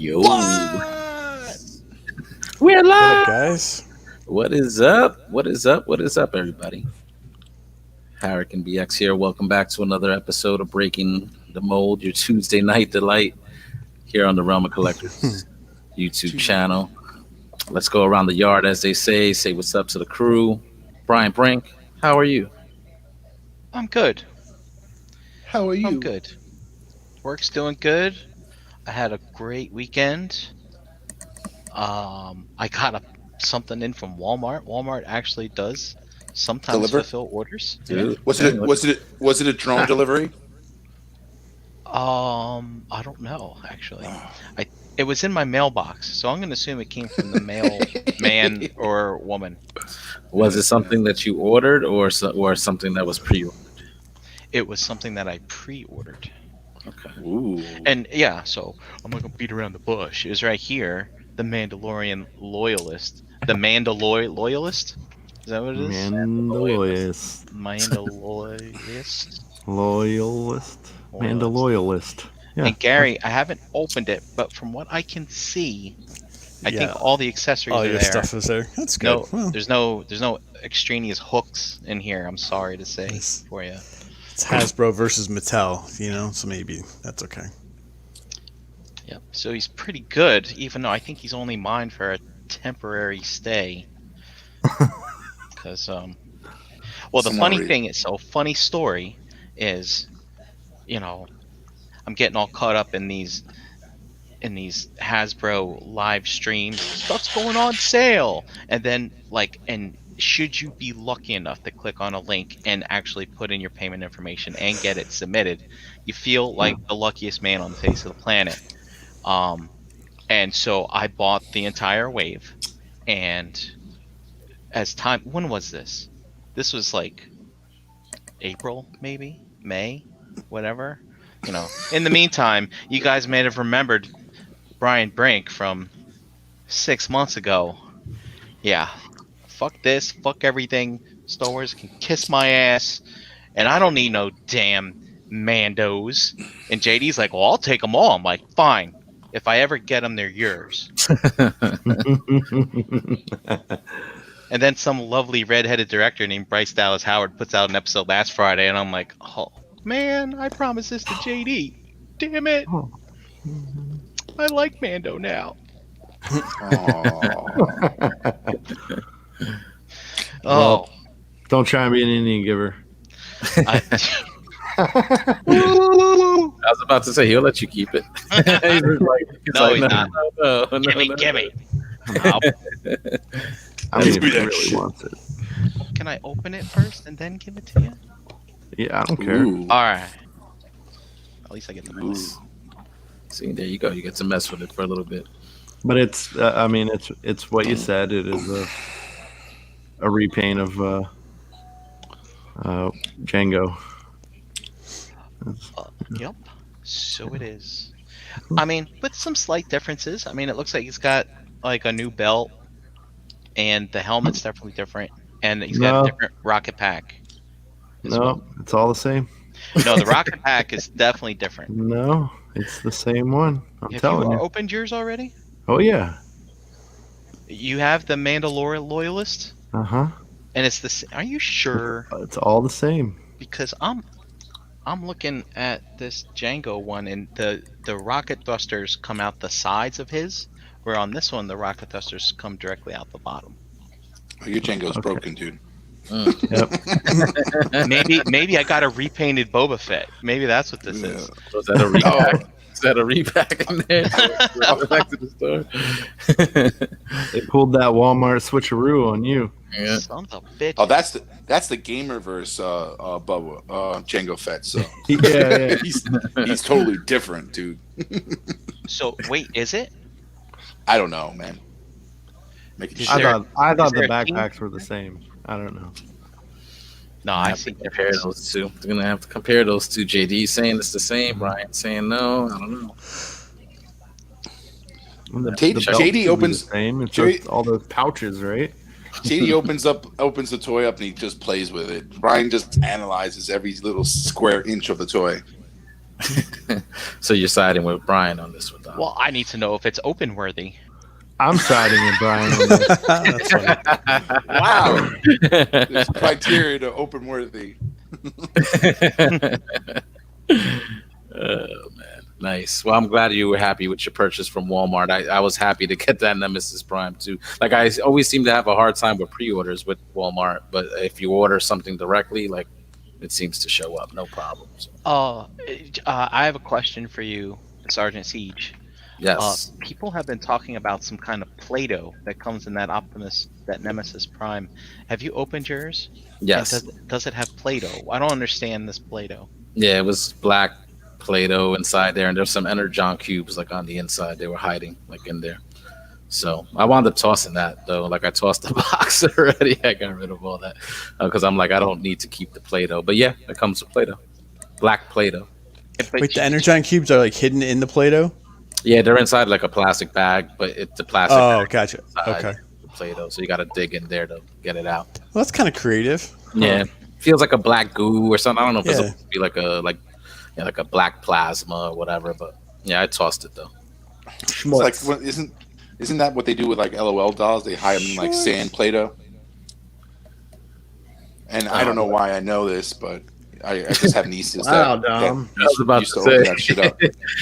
Yo, What? we're What up, live. guys? What is up? What is up? What is up, everybody? Harrick and BX here. Welcome back to another episode of Breaking the Mold, your Tuesday night delight here on the Realm of Collectors YouTube channel. Let's go around the yard, as they say. Say what's up to the crew. Brian Brink, how are you? I'm good. How are I'm you? good. Work's doing good. I had a great weekend. I got something in from Walmart. Walmart actually does sometimes Deliver? fulfill orders. Dude, Was man, it was it a drone delivery? I don't know actually. I It was in my mailbox, so I'm gonna assume it came from the mail man or woman. was it something that you ordered or something that was pre-ordered? It was something that I pre-ordered. Okay. Ooh. And yeah, so I'm not gonna beat around the bush. It was right here, the Mandalorian loyalist. The Loyalist? Is that what it is? Mandaloyalist. Mandaloyalist. Loyalist. Mandaloyalist. Yeah. And Gary, I haven't opened it, but from what I can see, I Yeah. think all the accessories All are your there. stuff is there. That's good. No, Well, there's no extraneous hooks in here. I'm sorry to say Nice. for you. it's Hasbro versus Mattel, so maybe that's okay. Yep. So he's pretty good, even though I think he's only mine for a temporary stay. Because well, the funny thing is, funny story is, I'm getting all caught up in these Hasbro live streams. Stuff's going on sale, and then and should you be lucky enough to click on a link and actually put in your payment information and get it submitted, you feel like the luckiest man on the face of the planet. And so I bought the entire wave, and when was this? This was like April, maybe May, whatever. In the meantime, you guys may have remembered Brian Brink from 6 months ago. Yeah, fuck this, fuck everything. Star Wars can kiss my ass, and I don't need no damn Mandos. And JD's like, well, I'll take them all. I'm like, fine. If I ever get them, they're yours. And then some lovely redheaded director named Bryce Dallas Howard puts out an episode last Friday, and I'm like, oh man, I promised this to JD. Damn it. I like Mando now. Well, don't try and be an Indian giver. I was about to say he'll let you keep it. He's not. No, Gimme. I mean, if he really wants it. Can I open it first and then give it to you? Yeah, I don't care. Ooh. All right. At least I get the mess. See, there you go. You get to mess with it for a little bit. But it's, I mean, it's what you said. It is a repaint of Django. Yep. So it is. I mean, with some slight differences. I mean, it looks like he's got like a new belt, and the helmet's definitely different, and he's got a different rocket pack. No, it's all the same. No, the rocket pack is definitely different. No, it's the same one. I'm telling you. you. Opened yours already? Oh yeah. You have the Mandalorian loyalist, Uh-huh. and it's the. Are you sure? It's all the same. Because I'm looking at this Django one, and the rocket thrusters come out the sides of his, where on this one the rocket thrusters come directly out the bottom. Oh, your Django's broken, dude. Yep. Maybe I got a repainted Boba Fett. Maybe that's what this is. Was that a repack? Is that a repack in there? Back to the store. They pulled that Walmart switcheroo on you. Yeah. Sons of bitches. Oh, that's the Gamerverse Bubba Django Fett. So Yeah. he's totally different, dude. So wait, is it? I don't know, man. Making Is sure. there- I thought is the there a team? backpacks were the same. I don't know. No, I I have see to compare difference. those two. They're gonna have to compare those two. JD saying it's the same. Brian saying no. I don't know. The JD belt should be opens- the same. It's JD just all those pouches, right? JD opens the toy up and he just plays with it. Brian just analyzes every little square inch of the toy. So you're siding with Brian on this one, Dom. Well, I need to know if it's open worthy. I'm siding with Brian on this. That's funny. Wow. There's criteria to open worthy. Oh man, nice. Well, I'm glad you were happy with your purchase from Walmart. I was happy to get that Nemesis Prime too. Like I always seem to have a hard time with pre-orders with Walmart, but if you order something directly, like it seems to show up, no problems. I have a question for you, Sergeant Siege. Yes, People have been talking about some kind of Play-Doh that comes in that Nemesis Prime. Have you opened yours? yes, And does it have Play-Doh? I don't understand this Play-Doh. yeah. It was black Play-Doh inside there, and there's some Energon cubes like on the inside. They were hiding like in there. So I wound up tossing that though. Like I tossed the box already. I got rid of all that because I'm like I don't need to keep the Play-Doh. But yeah, it comes with Play-Doh, black Play-Doh. But Wait, the Energon cubes are like hidden in the Play-Doh? Yeah, they're inside like a plastic bag, but it's a plastic. Oh, bag gotcha. inside Okay. the Play-Doh, so you got to dig in there to get it out. Well, that's kind of creative. Yeah, feels like a black goo or something. I don't know if it's Yeah. supposed to be like a black plasma or whatever, but yeah, I tossed it though. It's like, isn't that what they do with like LOL dolls? They hide them in like sand Play-Doh. And I don't know why I know this, but I just have nieces Wow, that Dom. I was about used to to open say. that shit up.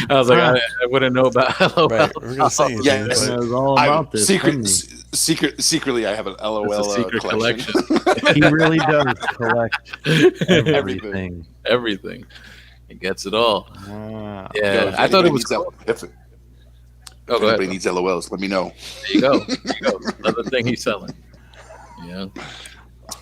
I was like, I wouldn't know about LOL. Right. We're gonna say anything, Yeah, but- It was all about this. didn't Secretly, I have an LOL It's a secret collection. collection. he? He really does collect everything. Everything. It gets it all. Wow. Yeah, Yo, if I thought it anybody was needs cool. If Oh, go ahead. anybody needs LOLs, let me know. There you go. There you go. Another thing he's selling. Yeah.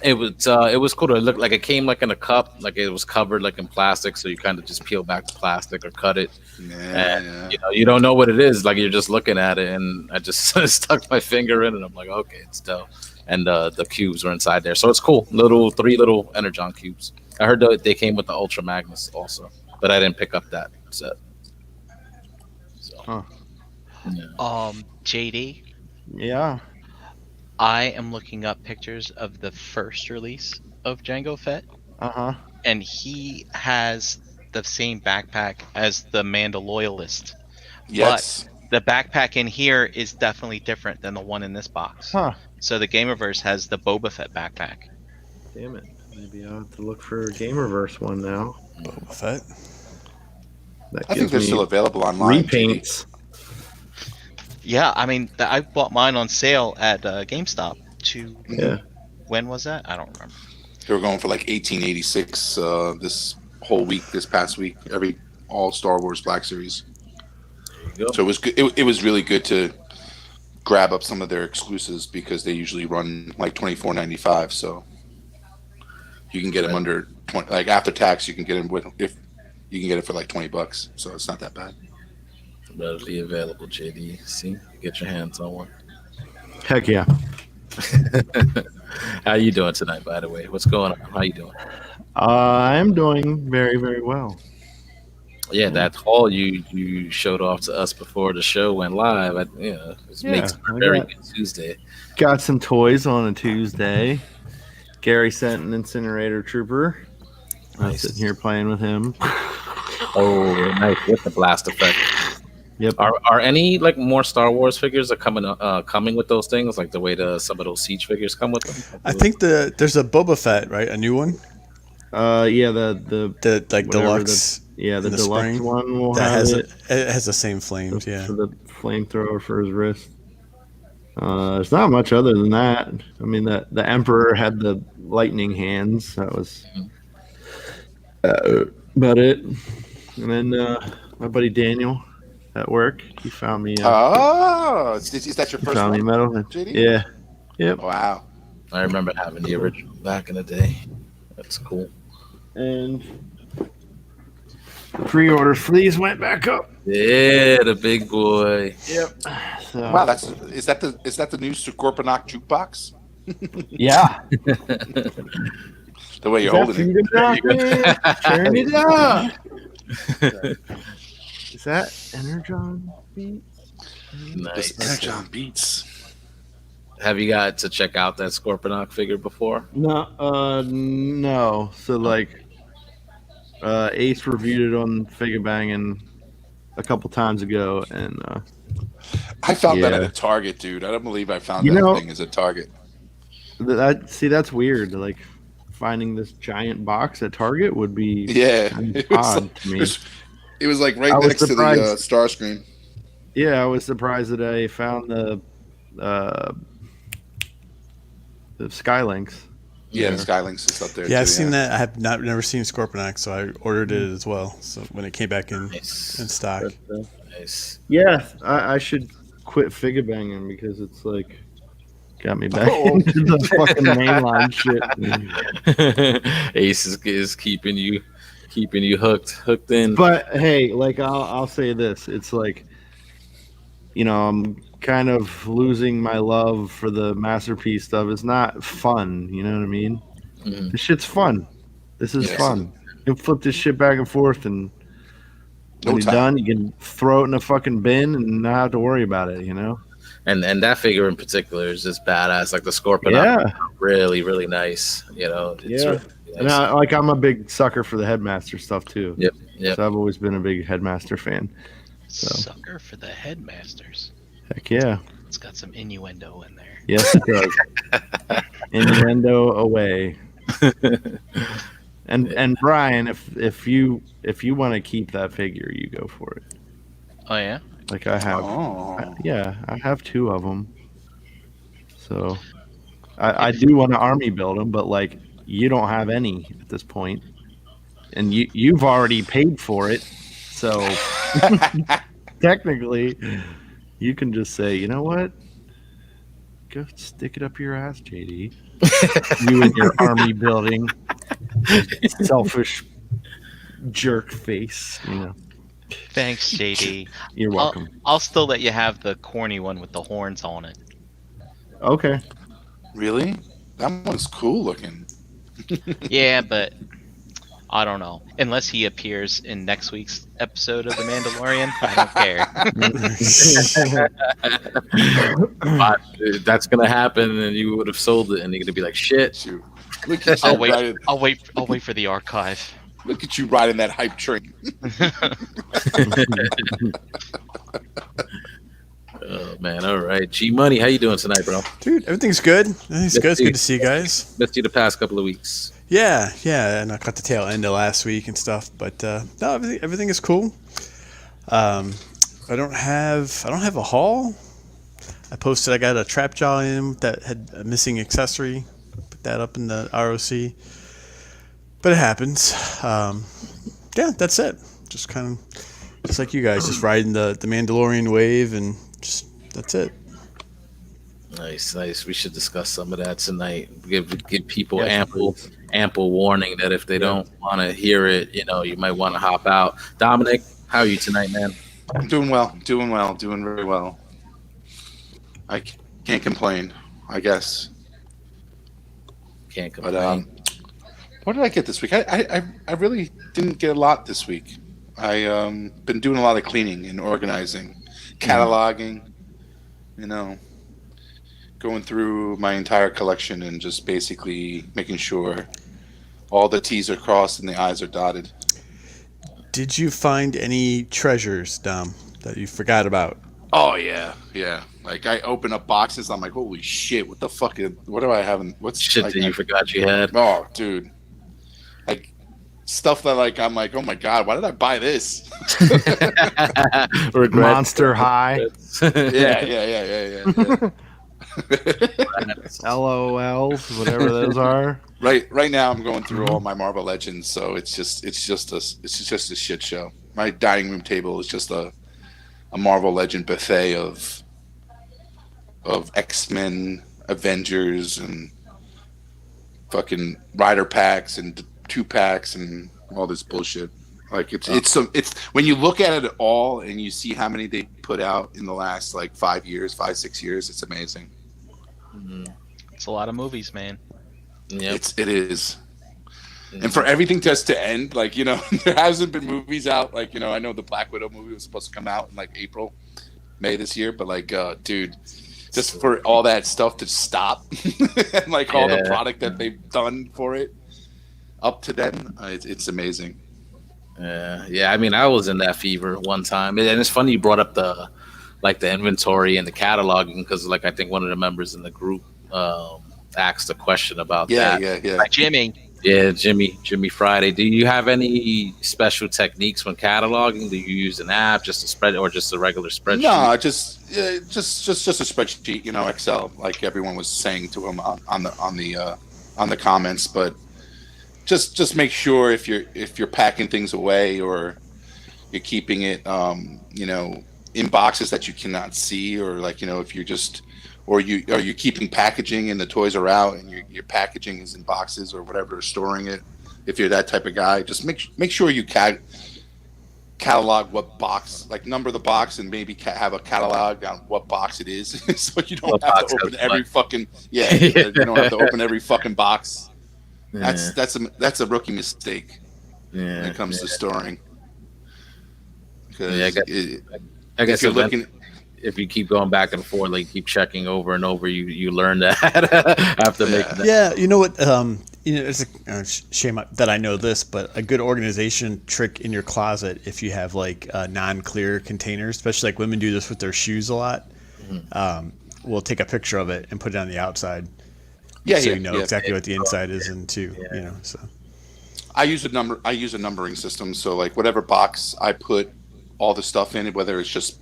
It was cool. It looked like it came like in a cup, like it was covered like in plastic, so you kind of just peel back the plastic or cut it. Yeah. You know, you don't know what it is, like you're just looking at it, and I just stuck my finger in it. I'm like, okay, it's dope. And the cubes were inside there, so it's cool. Three little Energon cubes. I heard that they came with the Ultra Magnus also, but I didn't pick up that set. So, Huh. yeah. JD, Yeah. I am looking up pictures of the first release of Jango Fett, Uh-huh. and he has the same backpack as the Mandaloyalist. Yes. The backpack in here is definitely different than the one in this box. Huh. So the Gamerverse has the Boba Fett backpack. Damn it. Maybe I'll have to look for a Gamerverse one now. Boba Fett. That I think gives they're me still available online. repaints. Yeah, I mean, I bought mine on sale at GameStop. Yeah. When was that? I don't remember. They were going for like 1886 this whole week, this past week, all Star Wars Black Series. There you go. So it was good. It was really good to grab up some of their exclusives because they usually run like $24.95. So you can get them under 20, like after tax. You can get them if you can get it for like $20. So it's not that bad. Readily available, JD. See, get your hands on one. Heck yeah. How you doing tonight, by the way? What's going on? How you doing? I'm doing very, very well. Yeah, that haul you showed off to us before the show went live. It Yeah, makes for a I very got- good Tuesday. Got some toys on a Tuesday. Gary sent an incinerator trooper. I'm Nice. sitting here playing with him. Oh, nice with the blast effect. Yep. Are any like more Star Wars figures that coming with those things, like the way some of those Siege figures come with them? I think there's a Boba Fett, right? A new one. Yeah, the The like whatever deluxe. the in the deluxe spring one will that have has it. it has the same flames. Yeah. For the flamethrower for his wrist. There's not much other than that. I mean, the Emperor had the lightning hands. That was about it. And then my buddy Daniel at work, he found me. Oh, is that your He first found me one? metal. JD? Yeah. Yep. Wow. I remember having the original back in the day. That's cool. And the pre-order for these went back up. Yeah, the big boy. Yep. So, Wow, is that the new Scorponok jukebox? yeah. The way you're Is that holding it. Freedom Rock, man? Turn it up. Is that Energon beat? Nice. This John Beats. Have you got to check out that Scorponok figure before? No, no. So like, Ace reviewed it on Figure Banging a couple times ago, and I found that at yeah, a Target, dude. I don't believe I found you that know, thing as a Target. that's weird. Like finding this giant box at Target would be Yeah, kind of it was like odd to me. it was like I right was next to the surprised. star screen. Yeah, I was surprised that I found uh, the Skylinks Yeah, the there. Skylinks is up there Yeah, too. I've seen Yeah. that. I have never seen Scorponok, so I ordered it as well. So when it came back in Nice, stock. But nice. yeah, I should quit Figure Banging because it's like got me back Oh, into the fucking mainline shit. Ace is keeping you hooked in. But hey, like I'll say this: it's like I'm kind of losing my love for the masterpiece stuff. It's not fun. You know what I mean? Mhm. This shit's fun. This is yes, fun. You can flip this shit back and forth, and when no you're time. done, you can throw it in a fucking bin and not have to worry about it. And that figure in particular is just badass. Like the Scorpion, Yeah, really really nice. It's yeah. really And nice. I'm a big sucker for the Headmaster stuff too. Yep, yep. So I've always been a big Headmaster fan. Sucker for the headmasters. Heck yeah. It's got some innuendo in there. Yes, it does. Innuendo away. And Brian, if you want to keep that figure, you go for it. Oh yeah. Like I have, Oh, yeah, I have two of them. So I do want to army build them, but like you don't have any at this point, and you've already paid for it. So technically, you can just say, you know what? Go stick it up your ass, JD. You and your army building, selfish jerk face. Thanks, JD. You're welcome. I'll still let you have the corny one with the horns on it. Okay. really? That one's cool looking. Yeah, but I don't know. Unless he appears in next week's episode of The Mandalorian, I don't care. But that's gonna happen, and you would have sold it, and you're gonna be like, shit. Shoot. Look at you I'll wait. riding, I'll wait for the archive. look at you riding that hype train. Oh man, all right. G Money, how you doing tonight, bro? Dude, everything's good. Everything's good. It's good to see you guys. Missed you the past couple of weeks. Yeah, and I caught the tail end of last week and stuff, but no, everything is cool. I don't have a haul. I posted I got a trap jaw in that had a missing accessory. Put that up in the ROC, but it happens. Yeah, that's it. Just kind of just like you guys, just riding the Mandalorian wave, and just that's it. Nice, nice. We should discuss some of that tonight. Give people Yes, ample warning that if they don't want to hear it, you might want to hop out. Dominic, how are you tonight, man? I'm doing well, doing very well. I can't complain, I guess. Can't But complain. what did I get this week? I really didn't get a lot this week. I been doing a lot of cleaning and organizing, cataloging, going through my entire collection and just basically making sure all the T's are crossed and the I's are dotted. Did you find any treasures, Dom, that you forgot about? Oh yeah. Like I open up boxes, I'm like, holy shit, what the fuck what do I have? What's Shit like, that you forgot you had. Oh, dude. Like stuff that like I'm like, oh my god, why did I buy this? Regret. Monster High, yeah. LOLs, whatever those are. Right now I'm going through all my Marvel Legends, so it's just a shit show. My dining room table is just a Marvel Legend buffet of X-Men, Avengers, and fucking rider packs and 2-packs and all this bullshit. Like it's when you look at it all and you see how many they put out in the last like 5 years, 5-6 years, it's amazing. It's a lot of movies, man. Yep. It is. And for everything just to end, like, there hasn't been movies out. Like, I know the Black Widow movie was supposed to come out in like April, May this year, but like, dude, just for all that stuff to stop and like all the product that they've done for it up to then, it's amazing. Yeah. I mean, I was in that fever one time, and it's funny you brought up the inventory and the cataloging because like I think one of the members in the group asked a question about Yeah, that. yeah, yeah. Like, Jimmy. yeah, Jimmy Friday. Do you have any special techniques when cataloging? Do you use an app, just a spread, or just a regular spreadsheet? No, just a spreadsheet, Excel, like everyone was saying to him on the comments. But just make sure if you're packing things away or you're keeping it, in boxes that you cannot see, or like if you're just or you keeping packaging and the toys are out and your packaging is in boxes or whatever, storing it. If you're that type of guy, just make sure you catalog what box, like number the box, and maybe have a catalog on what box it is, so you don't What have to box has open every what? fucking you don't have to open every fucking box. Yeah, That's a rookie mistake when yeah, it comes to yeah. storing, Yeah, because I if guess you're looking, if you keep going back and forth, like keep checking over and over, you learn that after making yeah, that. Yeah, you know what? It's a shame that I know this, but a good organization trick in your closet, if you have like non-clear containers, especially like women do this with their shoes a lot. Mhm. We'll take a picture of it and put it on the outside, yeah, so yeah, you know yeah. exactly what the inside is in too. Yeah, So I use a numbering system, so like whatever box I put all the stuff in, whether it's just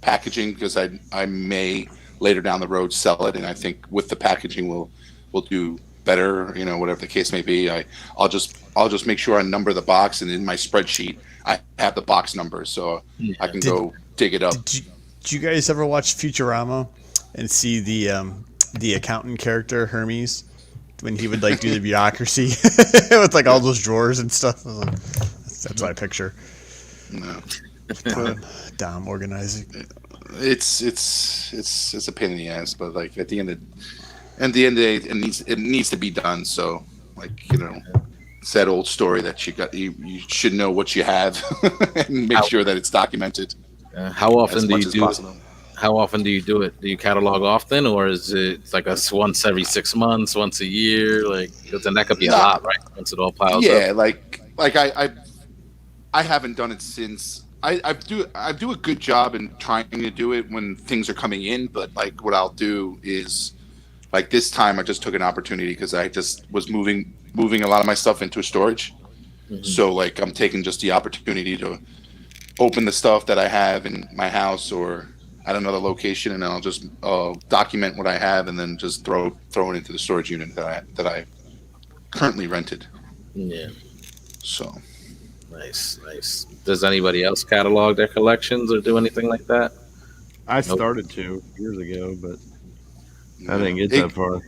packaging, because I may later down the road sell it, and I think with the packaging will do better, whatever the case may be. I'll just make sure I number the box, and in my spreadsheet I have the box number, so I yeah. can did go dig it up. did you guys ever watch Futurama and see the accountant character Hermes when he would like do the bureaucracy with like all those drawers and stuff? I was like, that's what I picture. No. But Dom organizing. it's a pain in the ass, but like at the end of the day, it needs to be done. So like it's that old story that you should know what you have and make How, sure that it's documented how often as do much you as do? possible. How often do you do it? Do you catalog often, or is it like once every 6 months, once a year? Like, 'cause then that could be a Nah, lot, right? Once it all piles up. yeah, like I haven't done it since I do a good job in trying to do it when things are coming in, but like what I'll do is like this time I just took an opportunity because I just was moving a lot of my stuff into storage. Hmm. So like I'm taking just the opportunity to open the stuff that I have in my house or at another location, and then I'll just document what I have, and then just throw it into the storage unit that I currently rented. Yeah, So nice. Does anybody else catalog their collections or do anything like that? I Nope. started to years ago, but I yeah, didn't get it that far.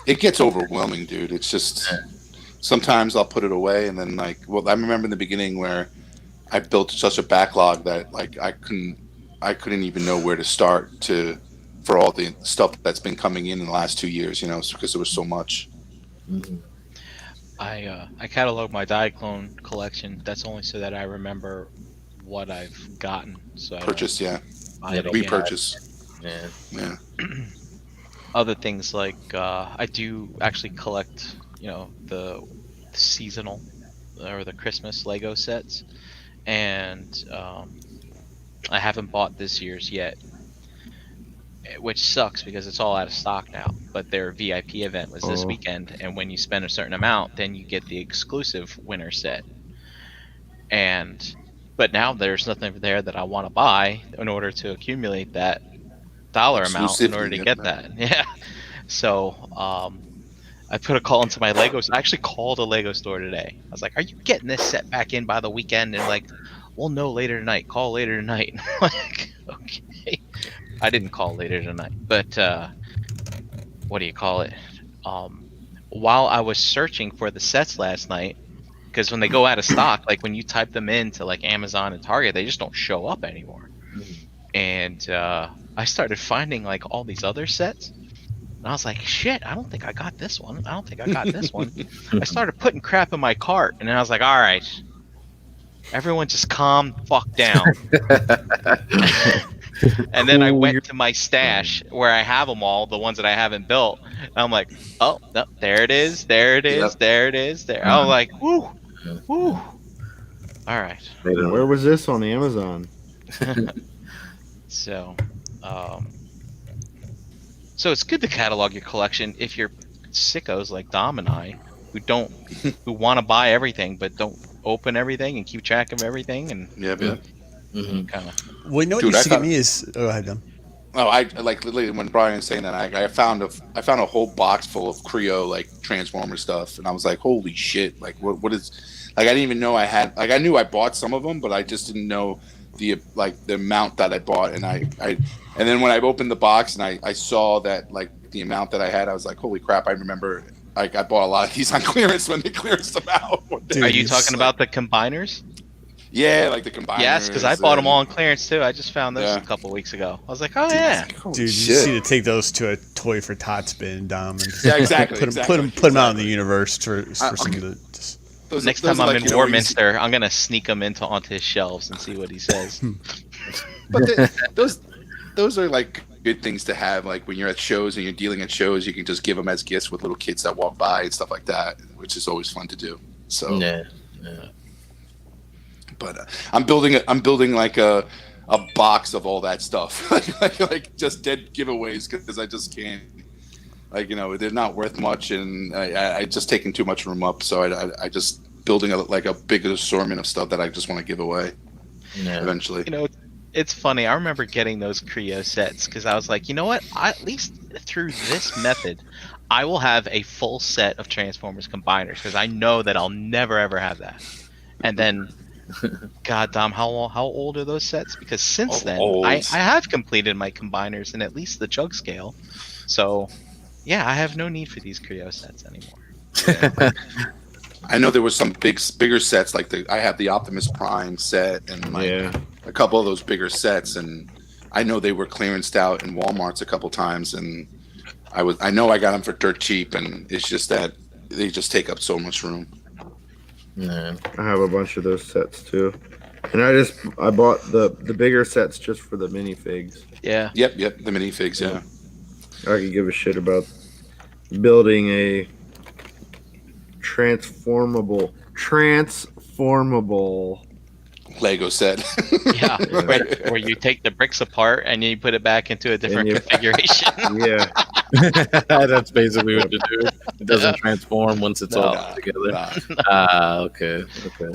it gets overwhelming, dude. It's just sometimes I'll put it away, and then like, well, I remember in the beginning where I built such a backlog that like I couldn't even know where to start to for all the stuff that's been coming in the last 2 years, because there was so much Mhm. I catalog my Diaclone collection. That's only so that I remember what I've gotten, so I don't purchase. Yeah, buy Yeah, it don't again. buy. repurchase. Yeah. Yeah, Other things like I do actually collect, the seasonal or the Christmas Lego sets, and I haven't bought this year's yet, which sucks because it's all out of stock now. But their VIP event was this Oh, weekend, and when you spend a certain amount, then you get the exclusive winner set. And but now there's nothing there that I want to buy in order to accumulate that dollar amount in order exclusively. to Yep. get that. Yeah. So I put a call into my Legos. I actually called a Lego store today. I was like, "Are you getting this set back in by the weekend?" And like, "Well, no, later tonight. Call later tonight." Like, okay. I didn't call later tonight, but what do you call it? Um, while I was searching for the sets last night, because when they go out of stock, like when you type them into like Amazon and Target, they just don't show up anymore. Mhm. And I started finding like all these other sets, and I was like, "Shit, I don't think I got this one. I don't think I got this one." I started putting crap in my cart, and then I was like, "All right, everyone, just calm the fuck down." And then I cool. went to my stash where I have them all, the ones that I haven't built. And I'm like, "Oh, no, there it is, there it is, Yep. there it is, there." I'm like, "Whoo, whoo." All right. They don't- Where was this on Amazon? So, um, so it's good to catalog your collection if you're sickos like Dom and I, who want to buy everything but don't open everything and keep track of everything and Yeah, Yeah. yeah. Mhm. kind of. Well, you know what Dude, used I to get thought- me is go ahead, Dom. Oh, I like literally when Brian was saying that I found a whole box full of Creo like Transformer stuff, and I was like, holy shit! Like what is like I didn't even know I had like I knew I bought some of them, but I just didn't know the amount that I bought, and I and then when I opened the box and I saw that like the amount that I had, I was like, holy crap! I remember like I bought a lot of these on clearance when they clearance them out. one day. Dude, Are you it's talking about the combiners? Yeah, like the combiners. Yes, because I bought them and- all on clearance too. I just found those Yeah. a couple weeks ago. I was like, oh Dude, yeah. it's like, holy Dude, you shit. just need to take those to a toy for Tots bin, Dom, and Yeah, exactly. put them out in the universe for someone to just. Those Next time are I'm like, in you know, where you see- Warminster, I'm gonna sneak them onto his shelves and see what he says. But those are like good things to have. Like when you're at shows and you're dealing at shows, you can just give them as gifts with little kids that walk by and stuff like that, which is always fun to do. So, Yeah. but I'm building like a box of all that stuff, like just dead giveaways because I just can't. Like they're not worth much, and I just taking too much room up. So I just building a big assortment of stuff that I just want to give away Yeah. eventually. It's funny. I remember getting those Creo sets because I was like, you know what? At least through this method, I will have a full set of Transformers combiners because I know that I'll never ever have that. And then, God damn, how old are those sets? Because since then, Old. I have completed my combiners in at least the jug scale. So, yeah, I have no need for these Creo sets anymore. I know there was some bigger sets like I have the Optimus Prime set and like Yeah. a couple of those bigger sets, and I know they were clearanced out in Walmart's a couple times, and I know I got them for dirt cheap, and it's just that they just take up so much room. Yeah. I have a bunch of those sets too. And I bought the bigger sets just for the minifigs. Yeah. Yep, the minifigs, yeah. I could give a shit about building a transformable Lego set. Yeah. Where you take the bricks apart and you put it back into a different you- configuration. Yeah. That's basically what you do. It doesn't transform once it's all Nah, together. nah, Okay.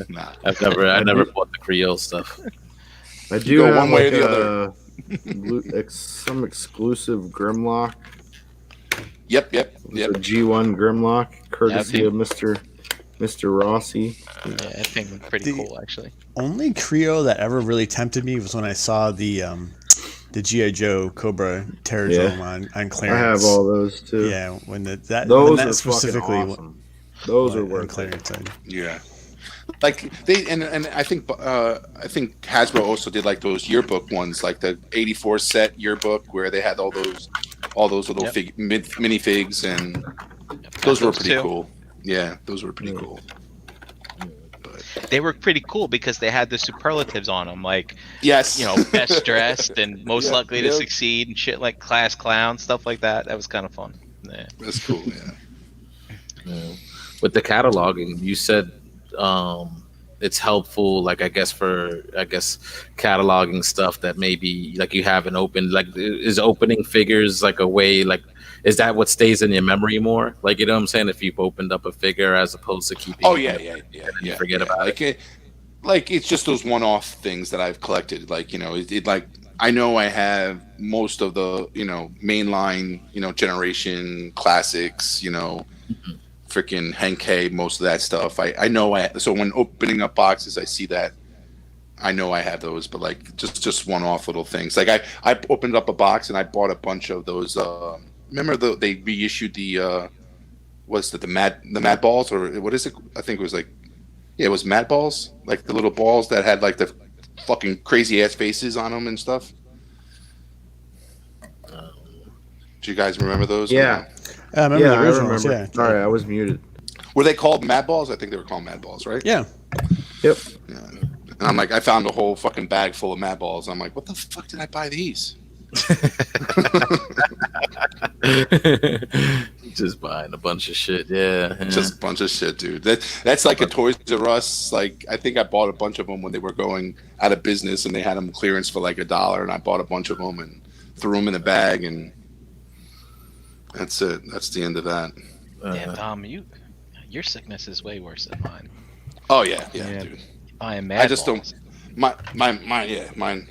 nah. I never bought the Creo stuff. I do go have one way or like the some exclusive Grimlock. Yep. It's a G1 Grimlock, courtesy Yeah, of Mr. Rossi. Yeah, that thing was pretty cool actually. Only Creo that ever really tempted me was when I saw the G.I. Joe Cobra Terradrome on I clearance. have all those too. Yeah, when those that are specifically fucking awesome. Those are on worth it. clearance. Yeah. Like they and I think Hasbro also did like those yearbook ones, like the '84 set yearbook where they had all those little Yep. minifigs, and Got those were pretty too. cool. Yeah, those were pretty Yeah. cool. They were pretty cool because they had the superlatives on them, like Yes, best dressed and most Yeah, likely to yeah. succeed and shit like class clown stuff like that. That was kind of fun. Yeah. That's cool. Yeah. Yeah. With the cataloging, you said it's helpful, like I guess cataloging stuff that maybe like you haven't opened. Like, is opening figures like a way, like, is that what stays in your memory more? Like, you know what I'm saying? If you've opened up a figure as opposed to keeping. Oh it yeah, in yeah. forget about like like it's just those one-off things that I've collected. Like like I know I have most of the mainline generation classics. Freaking Henkei, most of that stuff. I know so when opening up boxes, I see that. I know I have those, but like just one-off little things. Like I opened up a box and I bought a bunch of those. Remember they reissued the what's the Mad Balls, or what is it? I think it was like, yeah, it was Mad Balls, like the little balls that had like the fucking crazy ass faces on them and stuff. Do you guys remember those? Yeah. I remember Yeah, the I originals. remember. Yeah. Sorry, I was muted. Were they called Mad Balls? I think they were called Mad Balls, right? Yeah. Yep. Yeah. And I'm like, I found a whole fucking bag full of Mad Balls. I'm like, what the fuck did I buy these? Just buying a bunch of shit. Yeah. Just a bunch of shit, dude. That's like a Toys R Us. Like I think I bought a bunch of them when they were going out of business, and they had them clearance for like $1, and I bought a bunch of them and threw them in a bag, and that's it. That's the end of that. Yeah, Tom, your sickness is way worse than mine. Oh yeah, Yeah. dude. I am mad. I just don't. Mine.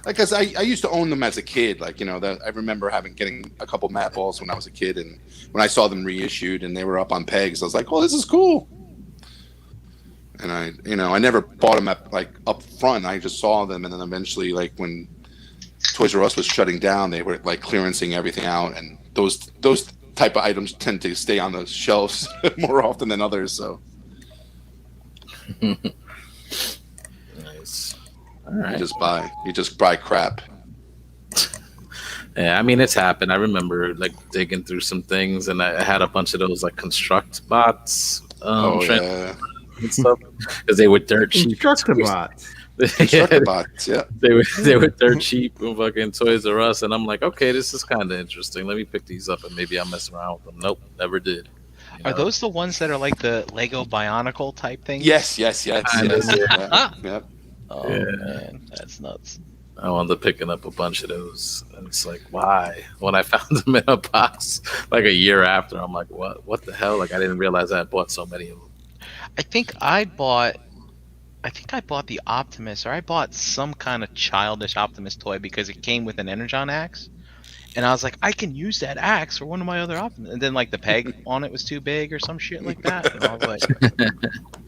Like, cause I used to own them as a kid. Like, that I remember getting a couple Matt balls when I was a kid, and when I saw them reissued and they were up on pegs, I was like, "Oh, this is cool." And I never bought them up front. I just saw them, and then eventually, like when Toys R Us was shutting down, they were like clearancing everything out, and those type of items tend to stay on the shelves more often than others. So Nice. All right. you just buy crap. Yeah, I mean it's happened. I remember like digging through some things, and I had a bunch of those like construct bots, Yeah, and stuff because they were dirt cheap. Constructor bots. constructor bots. Yeah, They were dirt cheap in fucking Toys R Us, and I'm like, okay, this is kind of interesting. Let me pick these up, and maybe I'll mess around with them. Nope, never did. You Are know? those the ones that are like the Lego Bionicle type things? yes. Yeah. Oh Yeah. man, that's nuts. I wound up picking up a bunch of those, and it's like, why? When I found them in a box like a year after, I'm like, what? What the hell? Like I didn't realize I had bought so many of them. I think I bought the Optimus, or I bought some kind of childish Optimus toy because it came with an Energon axe, and I was like, I can use that axe for one of my other Optimus, and then like the peg on it was too big or some shit like that, and I was like,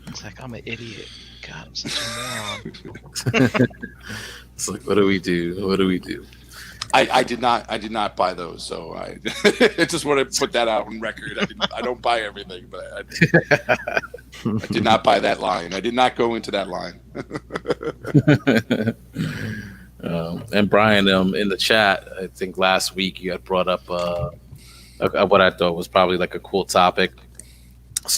it's like I'm an idiot. God, I'm such a moron. It's like, what do we do? What do we do? I did not buy those, so I just want to put that out on record. I don't buy everything, but I did not buy that line. I did not go into that line. And Brian, in the chat, I think last week you had brought up what I thought was probably like a cool topic. A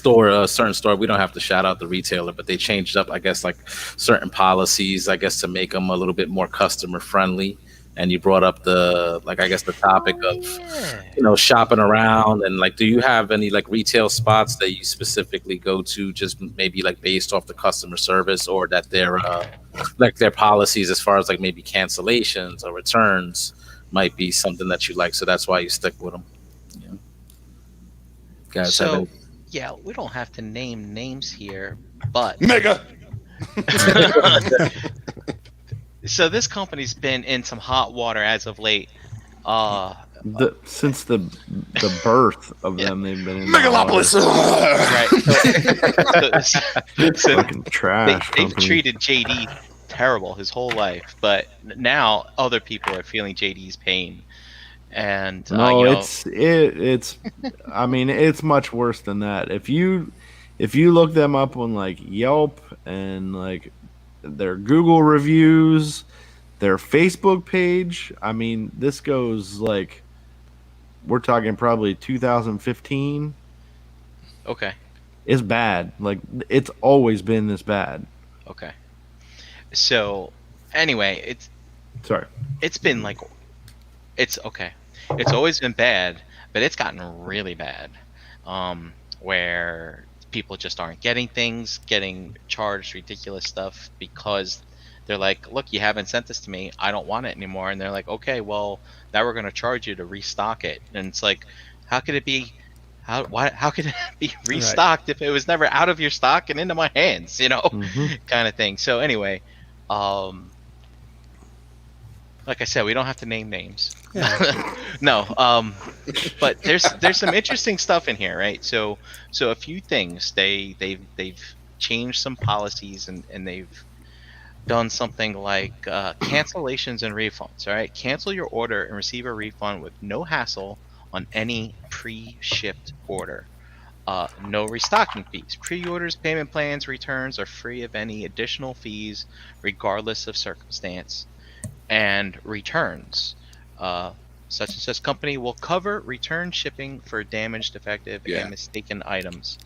certain store, we don't have to shout out the retailer, but they changed up, I guess, like certain policies, I guess, to make them a little bit more customer friendly. And you brought up the topic of shopping around, and like, do you have any like retail spots that you specifically go to, just maybe like based off the customer service, or that their like their policies as far as like maybe cancellations or returns might be something that you like, so that's why you stick with them? Yeah. Guys, have So any- yeah, we don't have to name names here, but Mega. so this company's been in some hot water as of late. Since the birth of them, they've been in Megalopolis. Right. So fucking trash. they've company. treated JD terrible his whole life, but now other people are feeling JD's pain. And No, it's. I mean, it's much worse than that. If you look them up on like Yelp and like their Google reviews, their Facebook page, I mean, this goes like we're talking probably 2015. okay. It's bad. Like it's always been this bad. Okay. So anyway, Sorry. it's been like it's okay. It's always been bad, but it's gotten really bad. Where people just aren't getting things, getting charged ridiculous stuff because they're like, look, you haven't sent this to me, I don't want it anymore. And they're like, okay, well, now we're going to charge you to restock it. And it's like, how could it be restocked if it was never out of your stock and into my hands, kind of thing. So anyway, like I said, we don't have to name names. No, but there's some interesting stuff in here, right? So a few things they've changed some policies, and they've done something like cancellations and refunds. All right, cancel your order and receive a refund with no hassle on any pre-shipped order. No restocking fees. Pre-orders, payment plans, returns are free of any additional fees, regardless of circumstance. And returns. Such and such company will cover return shipping for damaged, defective, and mistaken items.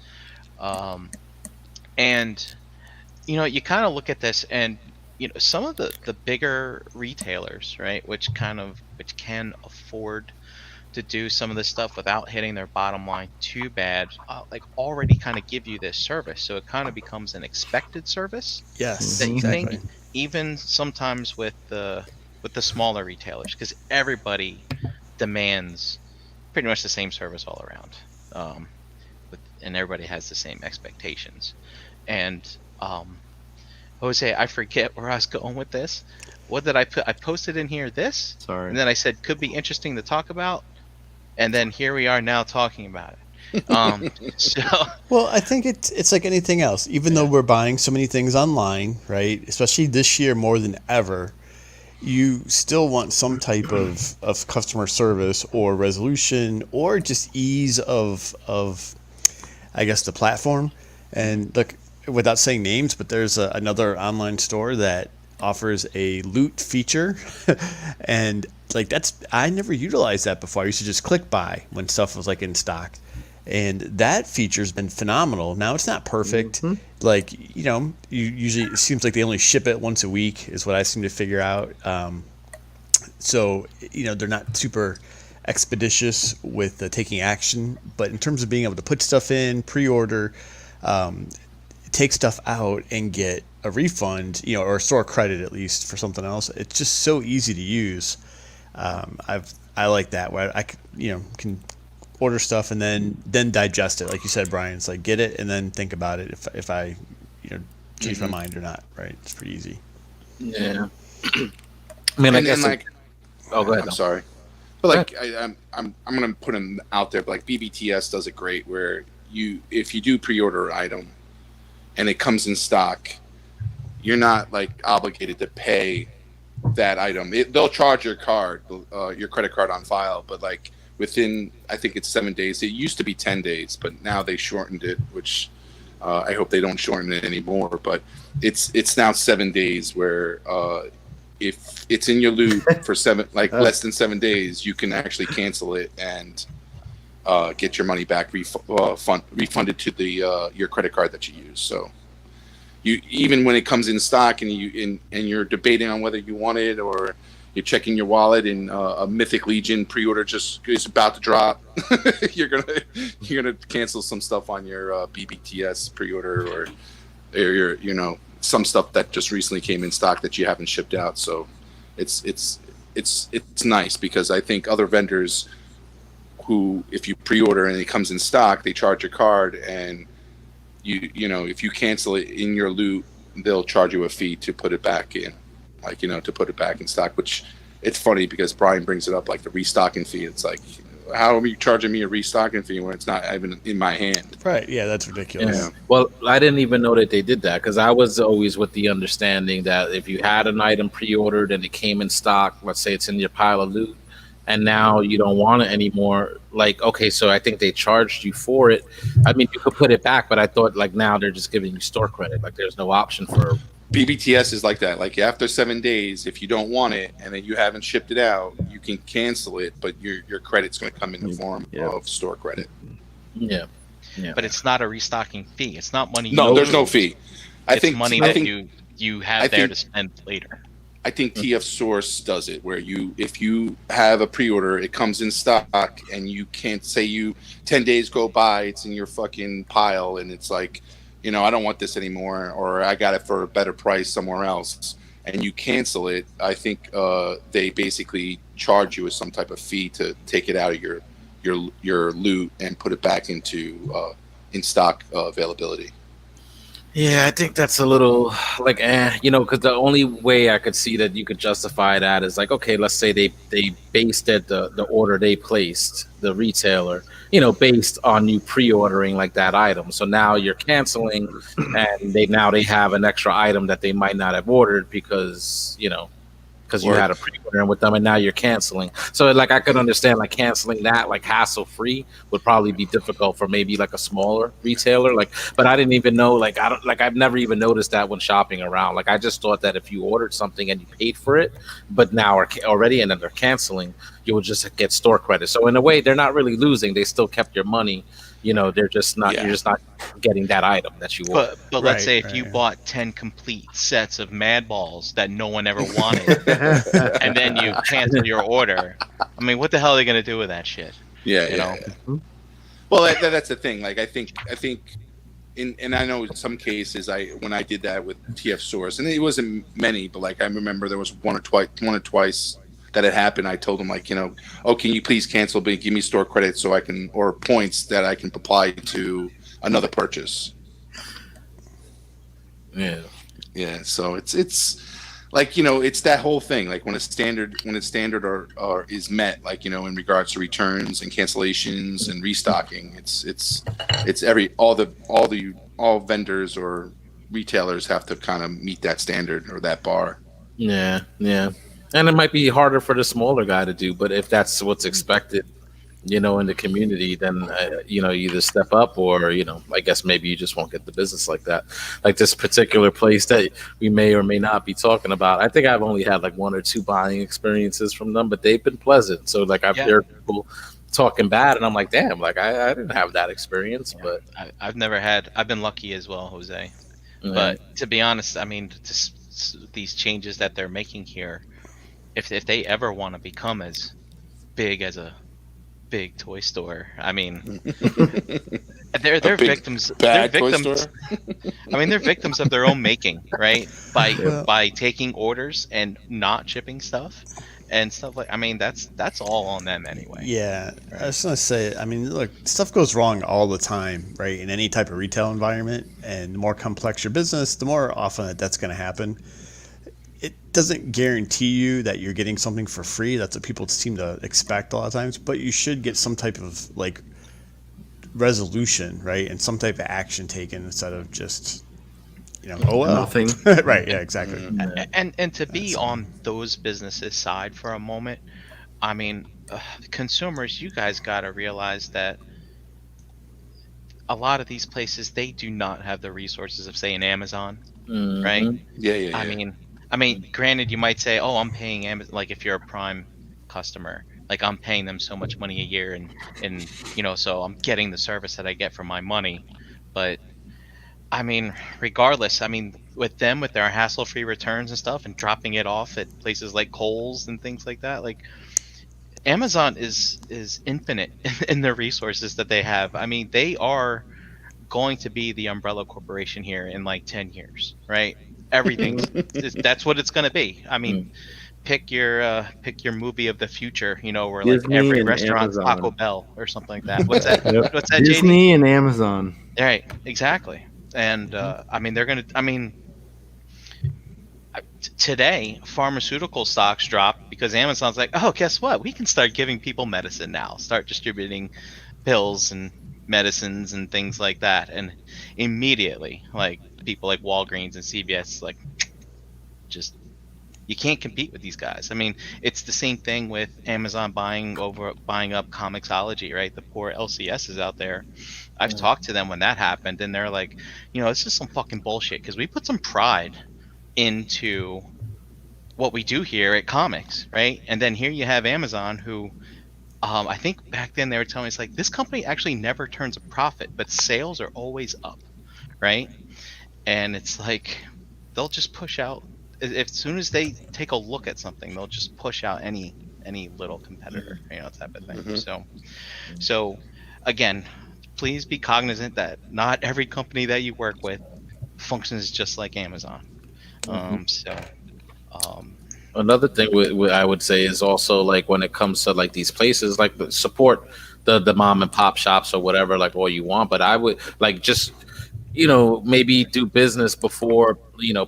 And you kind of look at this, and some of the bigger retailers, right, which can afford to do some of this stuff without hitting their bottom line too bad, like already kind of give you this service, so it kind of becomes an expected service Yes, that you exactly. think, even sometimes with the smaller retailers, because everybody demands pretty much the same service all around, and everybody has the same expectations. And Jose, I forget where I was going with this. What did I put? I posted in here this, Sorry. and then I said could be interesting to talk about, and then here we are now talking about it. So Well, I think it's like anything else. Even though we're buying so many things online, right? Especially this year more than ever, you still want some type of customer service or resolution or just ease of I guess the platform. And look, without saying names, but there's another online store that offers a loot feature, and like that's I never utilized that before. I used to just click buy when stuff was like in stock, and that feature's been phenomenal. Now it's not perfect. Like you usually it seems like they only ship it once a week is what I seem to figure out. So they're not super expeditious with taking action, but in terms of being able to put stuff in pre-order, take stuff out and get a refund, or store credit at least for something else, it's just so easy to use. I like that where I can order stuff and then digest it, like you said, Brian. It's like get it and then think about it if I change my mind or not. Right? It's pretty easy. Yeah. I mean, I guess. like, Oh, go ahead. I'm sorry, but like I'm gonna put them out there. But like BBTS does it great, where if you do pre-order an item and it comes in stock, you're not like obligated to pay that item. They'll charge your credit card on file, but like within, I think it's 7 days. It used to be 10 days, but now they shortened it, which I hope they don't shorten it anymore. But it's now 7 days where if it's in your loot for less than 7 days, you can actually cancel it and get your money back refunded to the your credit card that you use. So you, even when it comes in stock and you're debating on whether you want it, or you're checking your wallet and a Mythic Legion pre-order just is about to drop, you're gonna cancel some stuff on your BBTS pre-order, or your some stuff that just recently came in stock that you haven't shipped out. So it's nice, because I think other vendors who, if you pre-order and it comes in stock, they charge your card, and if you cancel it in your loot, they'll charge you a fee to put it back in, to put it back in stock. Which, it's funny because Brian brings it up, like the restocking fee. It's like, how are you charging me a restocking fee when it's not even in my hand? Right? Yeah, that's ridiculous. Yeah. Well, I didn't even know that they did that, because I was always with the understanding that if you had an item pre-ordered and it came in stock, let's say it's in your pile of loot, and now you don't want it anymore, like, okay, so I think they charged you for it. I mean, you could put it back, but I thought like now they're just giving you store credit. Like there's no option for BBTS is like that. Like after 7 days, if you don't want it and then you haven't shipped it out, you can cancel it, but your credit's going to come in the form of store credit. Yeah. but it's not a restocking fee. It's not money. No, there's no fee. It's money that you have there to spend later. I think TF Source does it, where if you have a pre-order, it comes in stock, and you can't say 10 days go by, it's in your fucking pile, and it's like, I don't want this anymore, or I got it for a better price somewhere else, and you cancel it. I think they basically charge you with some type of fee to take it out of your loot and put it back into in stock availability. Yeah, I think that's a little like, because the only way I could see that you could justify that is like, okay, let's say they based the order they placed, the retailer, based on you pre-ordering like that item. So now you're canceling, and they have an extra item that they might not have ordered because you had a pre-order with them, and now you're canceling. So like I could understand like canceling that like hassle free would probably be difficult for maybe like a smaller retailer. Like, but I didn't even know, like I've never even noticed that when shopping around. Like I just thought that if you ordered something and you paid for it, but now are already and then they're canceling, you'll just get store credit. So in a way, they're not really losing. They still kept your money. They're just not. You're Yeah. just not getting that item that you ordered. But let's Right, say if you right. bought 10 complete sets of Mad Balls that no one ever wanted, and then you cancel your order, I mean, what the hell are they gonna do with that shit? Yeah, You yeah, know? yeah. Well, that's the thing. Like, I think, and I know in some cases, when I did that with TF Source, and it wasn't many, but like I remember there was one or twice that had happened. I told them, like, oh, can you please cancel, but give me store credit so I can, or points that I can apply to another purchase. Yeah. Yeah, so it's like, it's that whole thing. Like when a standard or is met, like, in regards to returns and cancellations and restocking, it's all vendors or retailers have to kind of meet that standard or that bar. Yeah, yeah. And it might be harder for the smaller guy to do, but if that's what's expected, in the community, then you either step up or I guess maybe you just won't get the business like that. Like this particular place that we may or may not be talking about. I think I've only had like one or two buying experiences from them, but they've been pleasant. So like I've Yeah. heard people talking bad, and I'm like, damn, like I didn't have that experience, but I've been lucky as well, Jose. yeah. But to be honest, I mean, these changes that they're making here, if they ever want to become as big as a big toy store, I mean, they're A big victims. They're bad toy victims. store. I mean, they're victims of their own making, right? By Well- by taking orders and not shipping stuff and stuff like. I mean, that's all on them anyway. Yeah, I was gonna say. I mean, look, stuff goes wrong all the time, right? In any type of retail environment, and the more complex your business, the more often that's going to happen. It doesn't guarantee you that you're getting something for free. That's what people seem to expect a lot of times. But you should get some type of like resolution, right, and some type of action taken instead of just, oh well, Nothing. right? Yeah, exactly. And to be on those businesses side for a moment, I mean, consumers, you guys got to realize that a lot of these places, they do not have the resources of, say, an Amazon, Mhm. right? Yeah, yeah, yeah. I mean, granted, you might say, "Oh, I'm paying Amazon." Like, if you're a Prime customer, like I'm paying them so much money a year, and so I'm getting the service that I get for my money. But I mean, regardless, I mean, with them, with their hassle-free returns and stuff, and dropping it off at places like Kohl's and things like that, like Amazon is infinite in the resources that they have. I mean, they are going to be the umbrella corporation here in like 10 years, right? Everything's that's what it's going to be. I mean, pick your movie of the future, where like Disney every and restaurant's Amazon. Taco Bell or something like that. What's that? Yep. What's that, JD? Disney and Amazon. Right, exactly. And I mean, they're going to, I mean, today pharmaceutical stocks dropped because Amazon's like, oh, guess what? We can start giving people medicine now. Start distributing pills and medicines and things like that. And immediately, like people like Walgreens and CVS, like, just you can't compete with these guys. I mean, it's the same thing with Amazon buying up Comixology, right? The poor LCSs out there. I've talked to them when that happened, and they're like, it's just some fucking bullshit because we put some pride into what we do here at comics, right? And then here you have Amazon, who I think back then they were telling me, it's like, this company actually never turns a profit, but sales are always up, right? And it's like they'll just push out, as soon as they take a look at something, they'll just push out any little competitor, type of thing. So again, please be cognizant that not every company that you work with functions just like Amazon. Another thing I would say is also, like, when it comes to like these places, like, support the mom and pop shops or whatever, like, all you want, but I would like just maybe do business before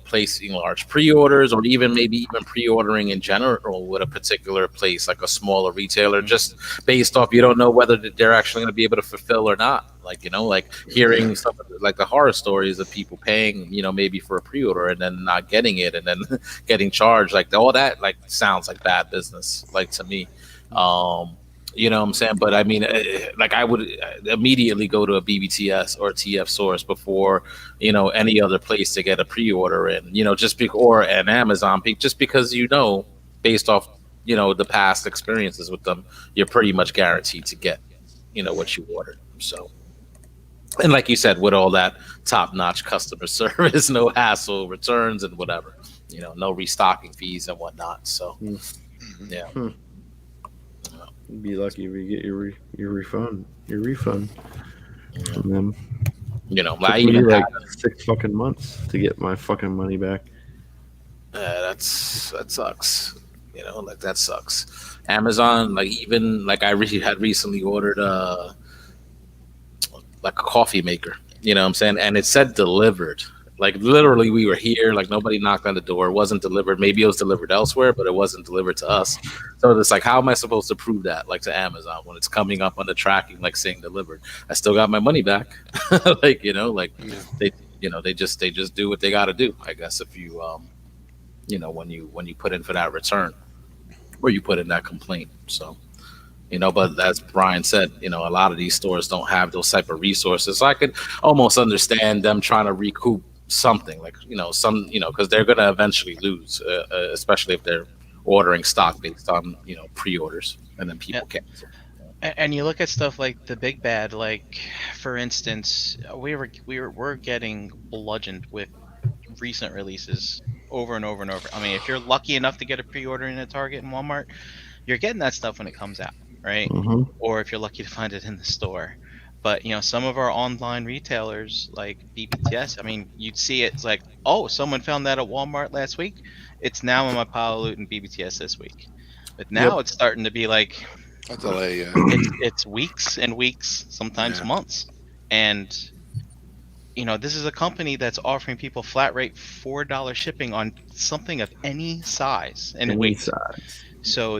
placing large pre-orders, or maybe even pre-ordering in general with a particular place, like a smaller retailer, just based off, you don't know whether they're actually going to be able to fulfill or not. Like, like hearing some of like the horror stories of people paying maybe for a pre-order and then not getting it, and then getting charged, like all that, like, sounds like bad business, like, to me. You know what I'm saying? But I mean, like, I would immediately go to a BBTS or TF Source before, any other place to get a pre-order in, or an Amazon, just because, based off the past experiences with them, you're pretty much guaranteed to get, what you ordered. So, and like you said, with all that top-notch customer service, no hassle, returns and whatever, no restocking fees and whatnot. So, Hmm. yeah, Hmm. You'd be lucky if you get your refund yeah. from them. I Took me even had like 6 fucking months to get my fucking money back. that sucks. Like that sucks. Amazon, like even like had recently ordered like a coffee maker. You know what I'm saying? And it said delivered. Like literally, we were here. Like nobody knocked on the door. It wasn't delivered. Maybe it was delivered elsewhere, but it wasn't delivered to us. So it's like, how am I supposed to prove that? Like to Amazon when it's coming up on the tracking, like saying delivered. I still got my money back. Like Yeah. they, they just do what they got to do. I guess if you when you put in for that return or you put in that complaint. So. But as Brian said, a lot of these stores don't have those type of resources. So I could almost understand them trying to recoup something, like because they're going to eventually lose, especially if they're ordering stock based on pre-orders, and then Yeah. people cancel. And you look at stuff like the big bad, like for instance, we're getting bludgeoned with recent releases over and over and over. I mean, if you're lucky enough to get a pre-order in a Target and Walmart, you're getting that stuff when it comes out, right? Mm-hmm. Or if you're lucky to find it in the store. But some of our online retailers like BBTS, I mean, you'd see it's like, oh, someone found that at Walmart last week. It's now in my pile of loot in BBTS this week. But Yep. now it's starting to be like That's LA. Yeah. it's weeks and weeks, sometimes Yeah. months. And this is a company that's offering people flat rate $4 shipping on something of any size and Any weight. size. So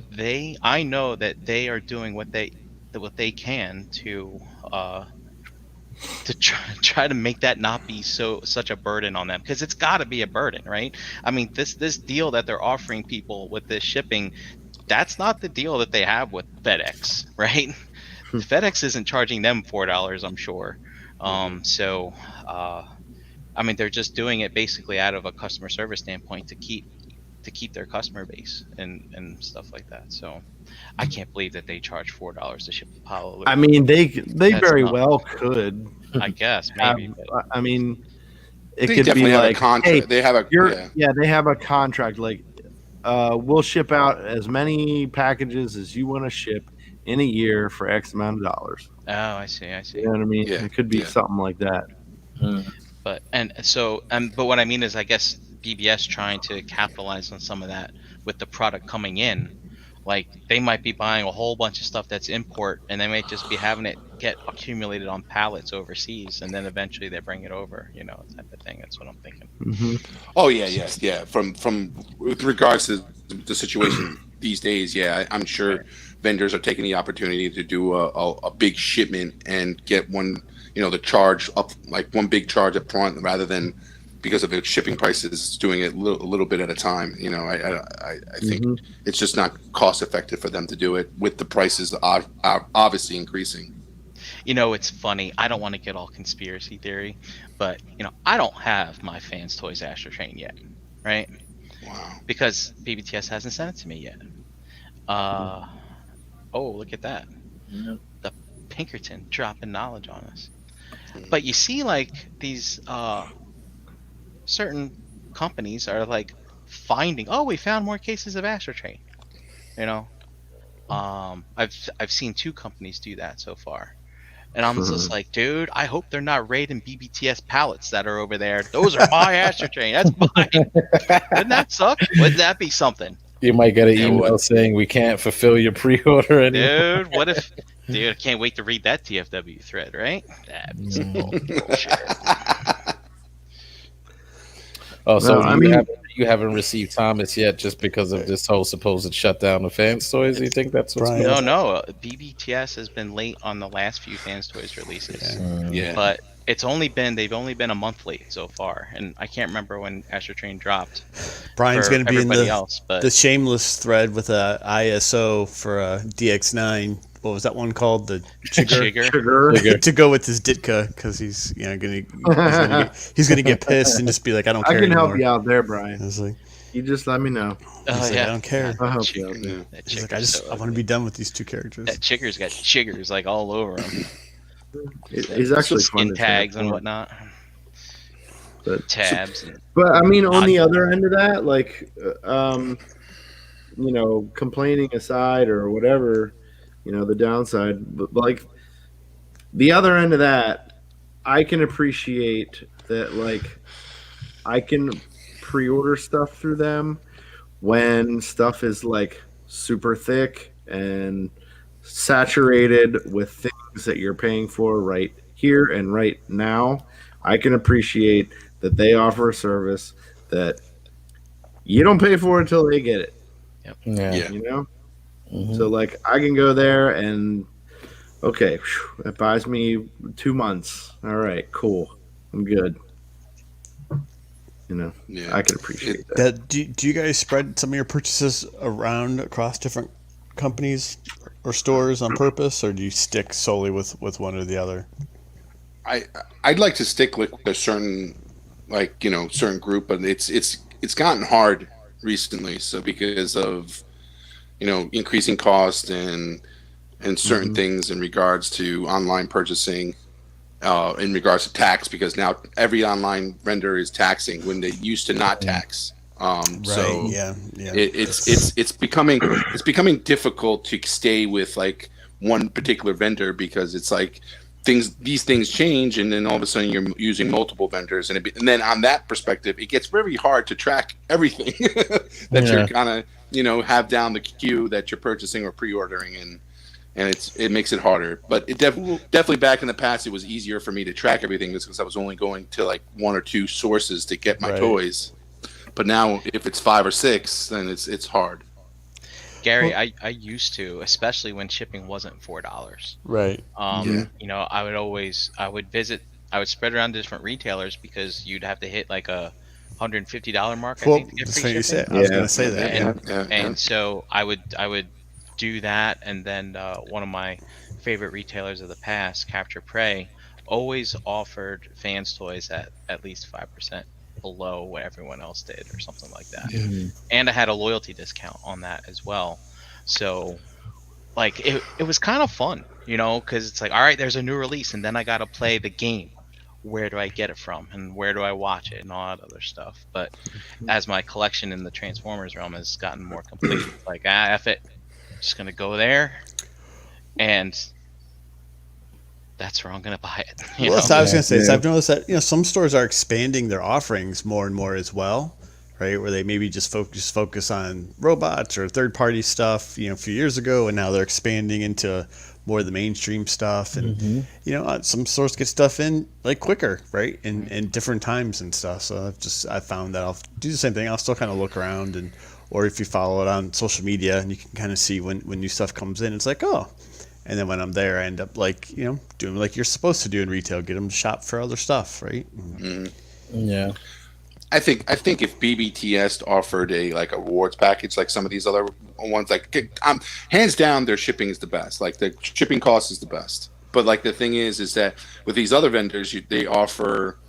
I know that they are doing what they can to try to make that not be such a burden on them, because it's got to be a burden, right? I mean, this deal that they're offering people with this shipping, that's not the deal that they have with FedEx, right? FedEx isn't charging them $4, I'm sure. So I mean, they're just doing it basically out of a customer service standpoint to keep their customer base and stuff like that. So I can't believe that they charge $4 to ship a pile of loot. I mean, they That's very nuts. well could I guess have. maybe, but I mean, it They could definitely be have a like, contract. hey, They have a they have a contract. Like, we'll ship out as many packages as you want to ship in a year for X amount of dollars. oh, I see. You know what I mean? Yeah, It could be yeah. something like that. Mm. But what I mean is, I guess BBS trying to capitalize on some of that with the product coming in. Like they might be buying a whole bunch of stuff that's import, and they might just be having it get accumulated on pallets overseas, and then eventually they bring it over, type of thing. That's what I'm thinking. Hmm. Oh yeah, yes, yeah. From with regards to the situation these days, yeah, I'm sure vendors are taking the opportunity to do a big shipment and get the charge up, like one big charge up front, rather than because of the shipping prices, doing it a little bit at a time. I think Hmm. it's just not cost effective for them to do it with the prices are obviously increasing. It's funny. I don't want to get all conspiracy theory, but I don't have my Fans Toys Astro Train yet, right? Wow. Because BBTS hasn't sent it to me yet. Oh, look at that. Yeah. The Pinkerton dropping knowledge on us. But you see, like these certain companies are like finding, oh, we found more cases of Astro Train. I've seen 2 companies do that so far. And I'm just like, dude, I hope they're not raiding BBTS pallets that are over there. Those are my Astro Train. That's mine. Wouldn't that suck? Wouldn't that be something? You might get an Yeah, email what? saying we can't fulfill your pre-order anymore. Dude, what if... Dude, I can't wait to read that TFW thread, right? That'd be some bullshit. Oh, so Well, I mean, you haven't received Thomas yet, just because of this whole supposed shutdown of Fans Toys. You think that's what's Brian. going No, on? no. BBTS has been late on the last few Fans Toys releases. Yeah. But they've only been a month late so far. And I can't remember when Astro Train dropped Brian's for going to be in everybody the else. But the shameless thread with a ISO for a DX9. What was that one called? The Chigger. Chigger. Sugar. To go with his Ditka, because he's gonna get pissed and just be like, I don't I care can anymore. help you out there, Brian. I was like, You just let me know. Oh He's like, I yeah, don't care. I'll help you Chicker. out there. Yeah. That He's like, chicker's so I want to ugly. be done with these two characters. That chicker's got chiggers like all over him. He's actually fun Skin to tags and transform, whatnot, but tabs and I mean, on the Not- other end of that, like, complaining aside or whatever, the downside, but like the other end of that, I can appreciate that, like, I can pre-order stuff through them when stuff is like super thick and saturated with things that you're paying for right here and right now. I can appreciate that they offer a service that you don't pay for until they get it, Yeah. Yeah. you know? Mhm. So, like, I can go there and, okay, it buys me 2 months. All right, cool. I'm good. Yeah. I can appreciate that. Do you guys spread some of your purchases around across different companies or stores on purpose, or do you stick solely with one or the other? I'd like to stick with a certain, certain group, but it's gotten hard recently. So because of increasing cost and certain things in regards to online purchasing, in regards to tax, because now every online vendor is taxing when they used to not tax. So Yeah. it's becoming difficult to stay with like one particular vendor, because it's like these things change, and then all of a sudden you're using multiple vendors, and then on that perspective, it gets very hard to track everything that you're kind of have down the queue that you're purchasing or pre-ordering, and it makes it harder. But definitely back in the past, it was easier for me to track everything because I was only going to like one or two sources to get my Right. toys. But now, if it's 5 or 6, then it's hard. Gary, I used to, especially when shipping wasn't $4. Right. Yeah. I would spread around to different retailers because you'd have to hit like a $150 mark, I Well, think, to get that's free what you shipping. said. I was Yeah. going to say that. And Yeah. and so I would do that, and then one of my favorite retailers of the past, Capture Prey, always offered fans toys at least 5% below what everyone else did or something like that. And I had a loyalty discount on that as well. So like it was kind of fun, because it's like, all right, there's a new release, and then I got to play the game. Where do I get it from, and where do I watch it, and all that other stuff. But as my collection in the Transformers realm has gotten more complete, like, F it, just gonna go there, and that's where I'm gonna buy it. Well, that's what I was going to say. Is Yeah. I've noticed that some stores are expanding their offerings more and more as well, right? Where they maybe just focus on robots or third party stuff, a few years ago, and now they're expanding into more of the mainstream stuff. And some stores get stuff in like quicker, right? And different times and stuff. So I found that I'll do the same thing. I'll still kind of look around, or if you follow it on social media, and you can kind of see when new stuff comes in, it's like, oh. And then when I'm there, I end up doing like you're supposed to do in retail, get them to shop for other stuff, right? Yeah. I think if BBTS offered a rewards package like some of these other ones, hands down, their shipping is the best. Like, the shipping cost is the best. But like, the thing is that with these other vendors, they offer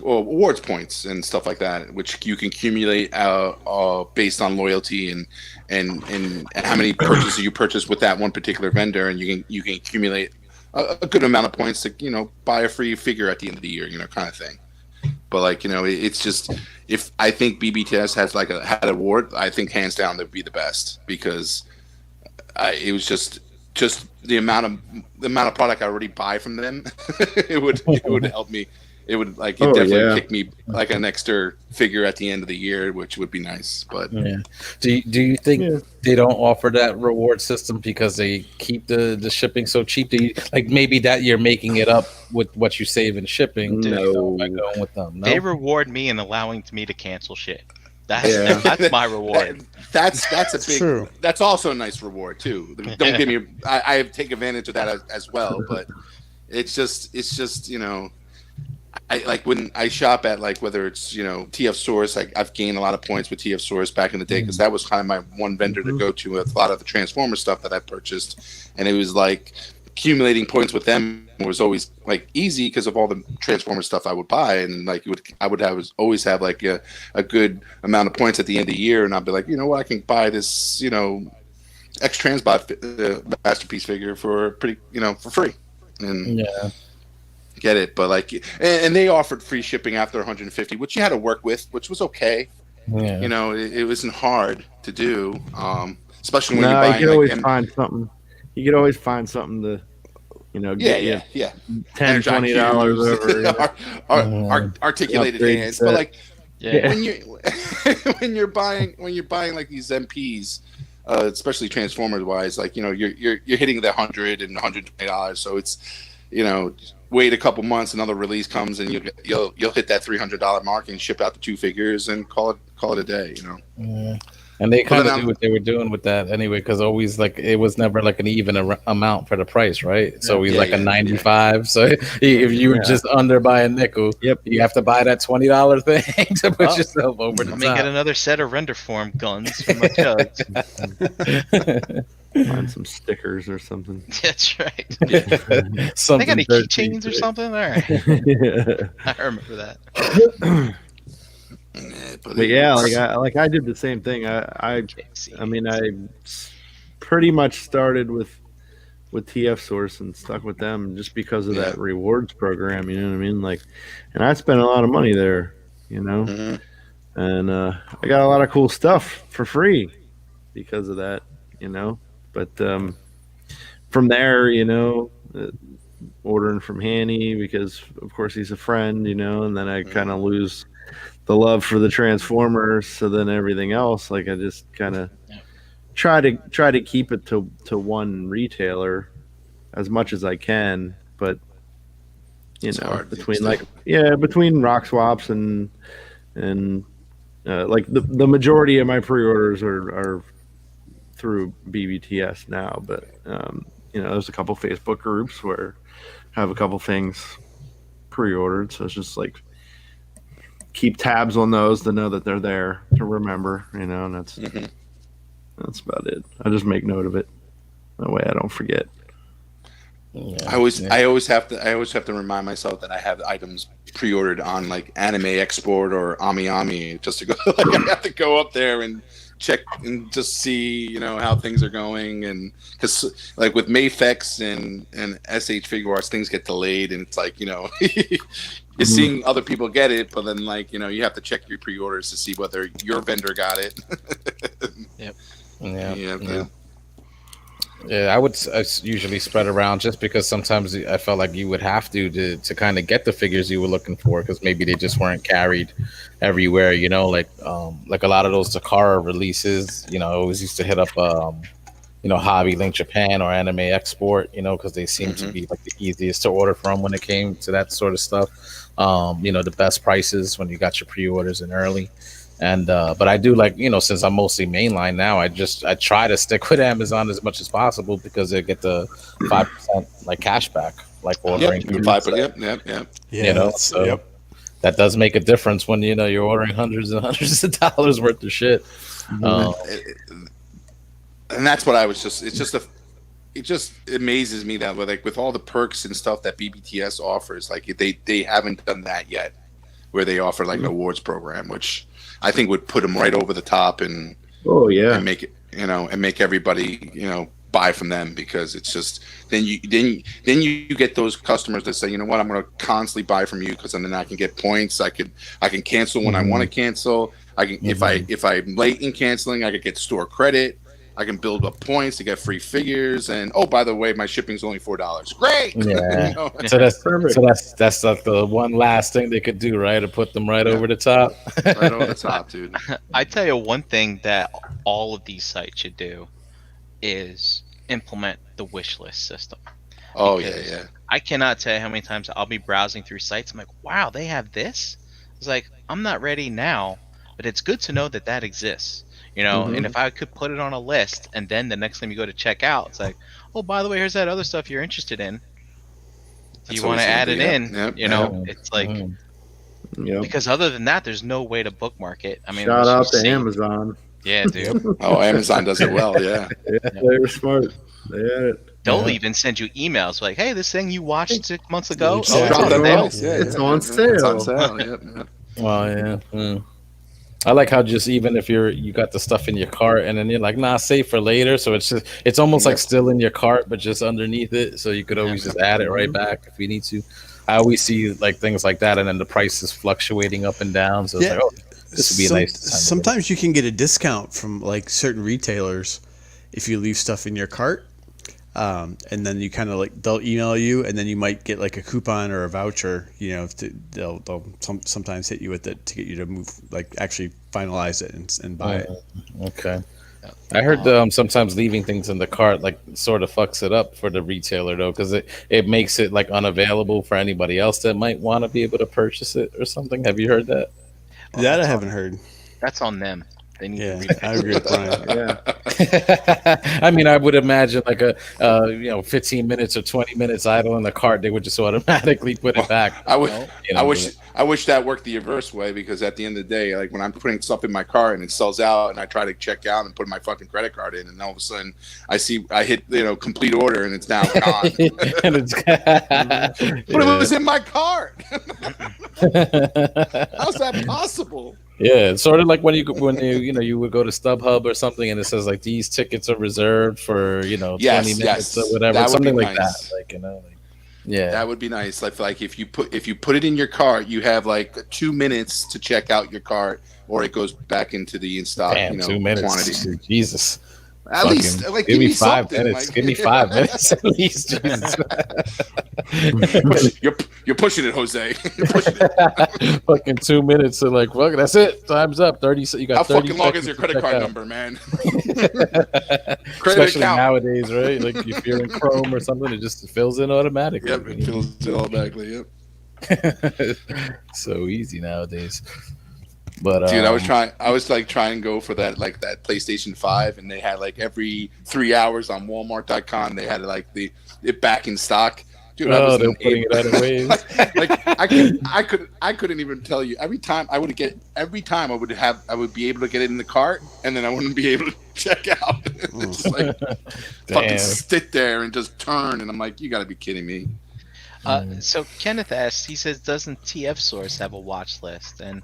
awards points and stuff like that, which you can accumulate based on loyalty and how many purchases you purchase with that one particular vendor, and you can accumulate a good amount of points to buy a free figure at the end of the year, kind of thing. But it's just, if I think BBTS has had an award, I think hands down they'd be the best, because it was just the amount of product I already buy from them. it would help me. It would definitely kick me like an extra figure at the end of the year, which would be nice. But Yeah. Do you think they don't offer that reward system because they keep the shipping so cheap? Do you, like, maybe that you're making it up with what you save in shipping by going with them? No? They reward me in allowing me to cancel shit. That's my reward. That's a big. True. That's also a nice reward too. Don't get me. I take advantage of that as well. But it's just I like when I shop at whether it's TF Source. I've gained a lot of points with TF Source back in the day, because that was kind of my one vendor to go to with a lot of the Transformer stuff that I purchased, and it was like accumulating points with them was always like easy because of all the Transformer stuff I would buy, and like I would have always have like a good amount of points at the end of the year, and I'd be like, you know what, I can buy this, X Transbot masterpiece figure for pretty, for free, and Yeah. get it. But like, and they offered free shipping after 150, which you had to work with, which was okay. Yeah. It wasn't hard to do, especially when No, you're you buying could always like find something. You could always find something to, get you yeah. $10, $20 over. Articulated Upgrade hands, set. but like Yeah. when you when you're buying like these MPs, especially Transformers wise, like you're hitting the $100 and $120, so it's wait a couple months, another release comes, and you'll hit that $300 mark and ship out the 2 figures and call it a day. Yeah. And they kind then of do what they were doing with that anyway, because always like it was never like an even amount for the price, right? It's always like a 95. So if you were just under by a nickel, you have to buy that $20 thing to put yourself over the Let top. me get another set of render form guns for my chugs. Find some stickers or something. That's right. They Something got any dirty. keychains or something? All right. I remember that. But yeah, like I did the same thing. I mean, I pretty much started with TF Source and stuck with them just because of that rewards program. You know what I mean? Like, and I spent a lot of money there. And I got a lot of cool stuff for free because of that. But from there, ordering from Hanny because of course he's a friend. And then I kind of lose the love for the Transformers, so then everything else, like I just kind of try to keep it to one retailer as much as I can, but between rock swaps and like the majority of my pre-orders are through BBTS now, but there's a couple Facebook groups where I have a couple things pre-ordered, so it's just like keep tabs on those to know that they're there to remember, and that's about it. I just make note of it. That way I don't forget. Yeah. I always have to remind myself that I have items pre-ordered on like Anime Export or AmiAmi just to go. Like, I have to go up there and check and just see how things are going, and because like with Mafex and SH Figure Arts, things get delayed, and it's like you're seeing other people get it, but then like you have to check your pre-orders to see whether your vendor got it. Yeah, I usually spread around just because sometimes I felt like you would have to kind of get the figures you were looking for, because maybe they just weren't carried everywhere. Like a lot of those Takara releases. I always used to hit up Hobby Link Japan or Anime Export. Because they seem to be like the easiest to order from when it came to that sort of stuff. The best prices when you got your pre-orders in early. And but I do like, since I'm mostly mainline now, I try to stick with Amazon as much as possible because they get the 5% like cash back, like ordering. Yep. That does make a difference when you're ordering hundreds and hundreds of dollars worth of shit. And that's what I was just. It just amazes me that with all the perks and stuff that BBTS offers, like they haven't done that yet, where they offer like an awards program, which I think would put them right over the top and make it and make everybody buy from them, because it's just then you get those customers that say, you know what, I'm going to constantly buy from you because then I can get points. I can cancel when I want to cancel. I can if I'm late in canceling, I could get store credit. I can build up points to get free figures, and oh, by the way, my shipping's only $4. Great. Yeah. So that's perfect. So that's like the one last thing they could do, right? To put them right over the top. Right over the top, dude. I tell you one thing that all of these sites should do is implement the wish list system. Oh Because yeah. I cannot tell you how many times I'll be browsing through sites. I'm like, wow, they have this. It's like, I'm not ready now, but it's good to know that exists. And if I could put it on a list, and then the next time you go to check out, it's like, oh, by the way, here's that other stuff you're interested in. Do you want to add it in? It's like, because other than that, there's no way to bookmark it. I mean, shout out to Amazon. Yeah, dude. Oh, Amazon does it well. Yeah. They were smart. They had it. They'll Yeah. even send you emails like, "Hey, this thing you watched 6 months ago, Exactly. oh, it's Drop on that sale." price. Yeah, It's yeah, on It's on sale. sale. Yep. Yep. Oh yeah. I like how just even if you got the stuff in your cart and then you're like, nah, save for later. So it's almost like Yep. still in your cart, but just underneath it. So you could always just add it right back if you need to. I always see like things like that, and then the price is fluctuating up and down. So it's Yeah. like, oh, this would be a nice time. Sometimes you can get a discount from like certain retailers if you leave stuff in your cart. And then you kind of like they'll email you, and then you might get like a coupon or a voucher. You know, they'll sometimes hit you with it to get you to move, like actually finalize it and buy it. Okay. I heard sometimes leaving things in the cart like sort of fucks it up for the retailer though, because it makes it like unavailable for anybody else that might want to be able to purchase it or something. Have you heard that? Well, That I that's haven't heard. That's on them. They need Yeah, to read I agree with Brian. Yeah. I mean, I would imagine like a 15 minutes or 20 minutes idle in the cart, they would just automatically put it back. I would. You know, I wish that worked the reverse way, because at the end of the day, like when I'm putting stuff in my car and it sells out, and I try to check out and put my fucking credit card in, and all of a sudden I hit complete order and it's now gone. And it's- But it was in my cart. How's that possible? Yeah, it's sort of like when you would go to StubHub or something, and it says like these tickets are reserved for 20 Yes, minutes yes. or whatever, That would something be like nice. that. Yeah, That would be nice. Like if you put it in your cart, you have like 2 minutes to check out your cart, or it goes back into the in stock. damn, 2 minutes, quantity. Jesus. At least, Fucking like, give me something, 5 minutes. like- Give me 5 minutes at least. Jesus. You're pushing it, Jose. You're pushing it. Fucking 2 minutes. So like, fuck, that's it. Time's up. 30. You got How 30 fucking long seconds is your to credit check card out. number, man? Especially account. nowadays, right? Like if you're in Chrome or something, it just fills in automatically. Yep, it fills it automatically. Yep. So easy nowadays. But Dude, I was like trying to go for that PlayStation 5, and they had like every 3 hours on Walmart.com they had like it back in stock. Dude, they're putting it out of ways. I couldn't even tell you. Every time I would be able to get it in the cart, and then I wouldn't be able to check out. It's just like fucking Damn. sit there and just turn, and I'm like, you got to be kidding me. So Kenneth asks, he says, doesn't TF Source have a watch list? And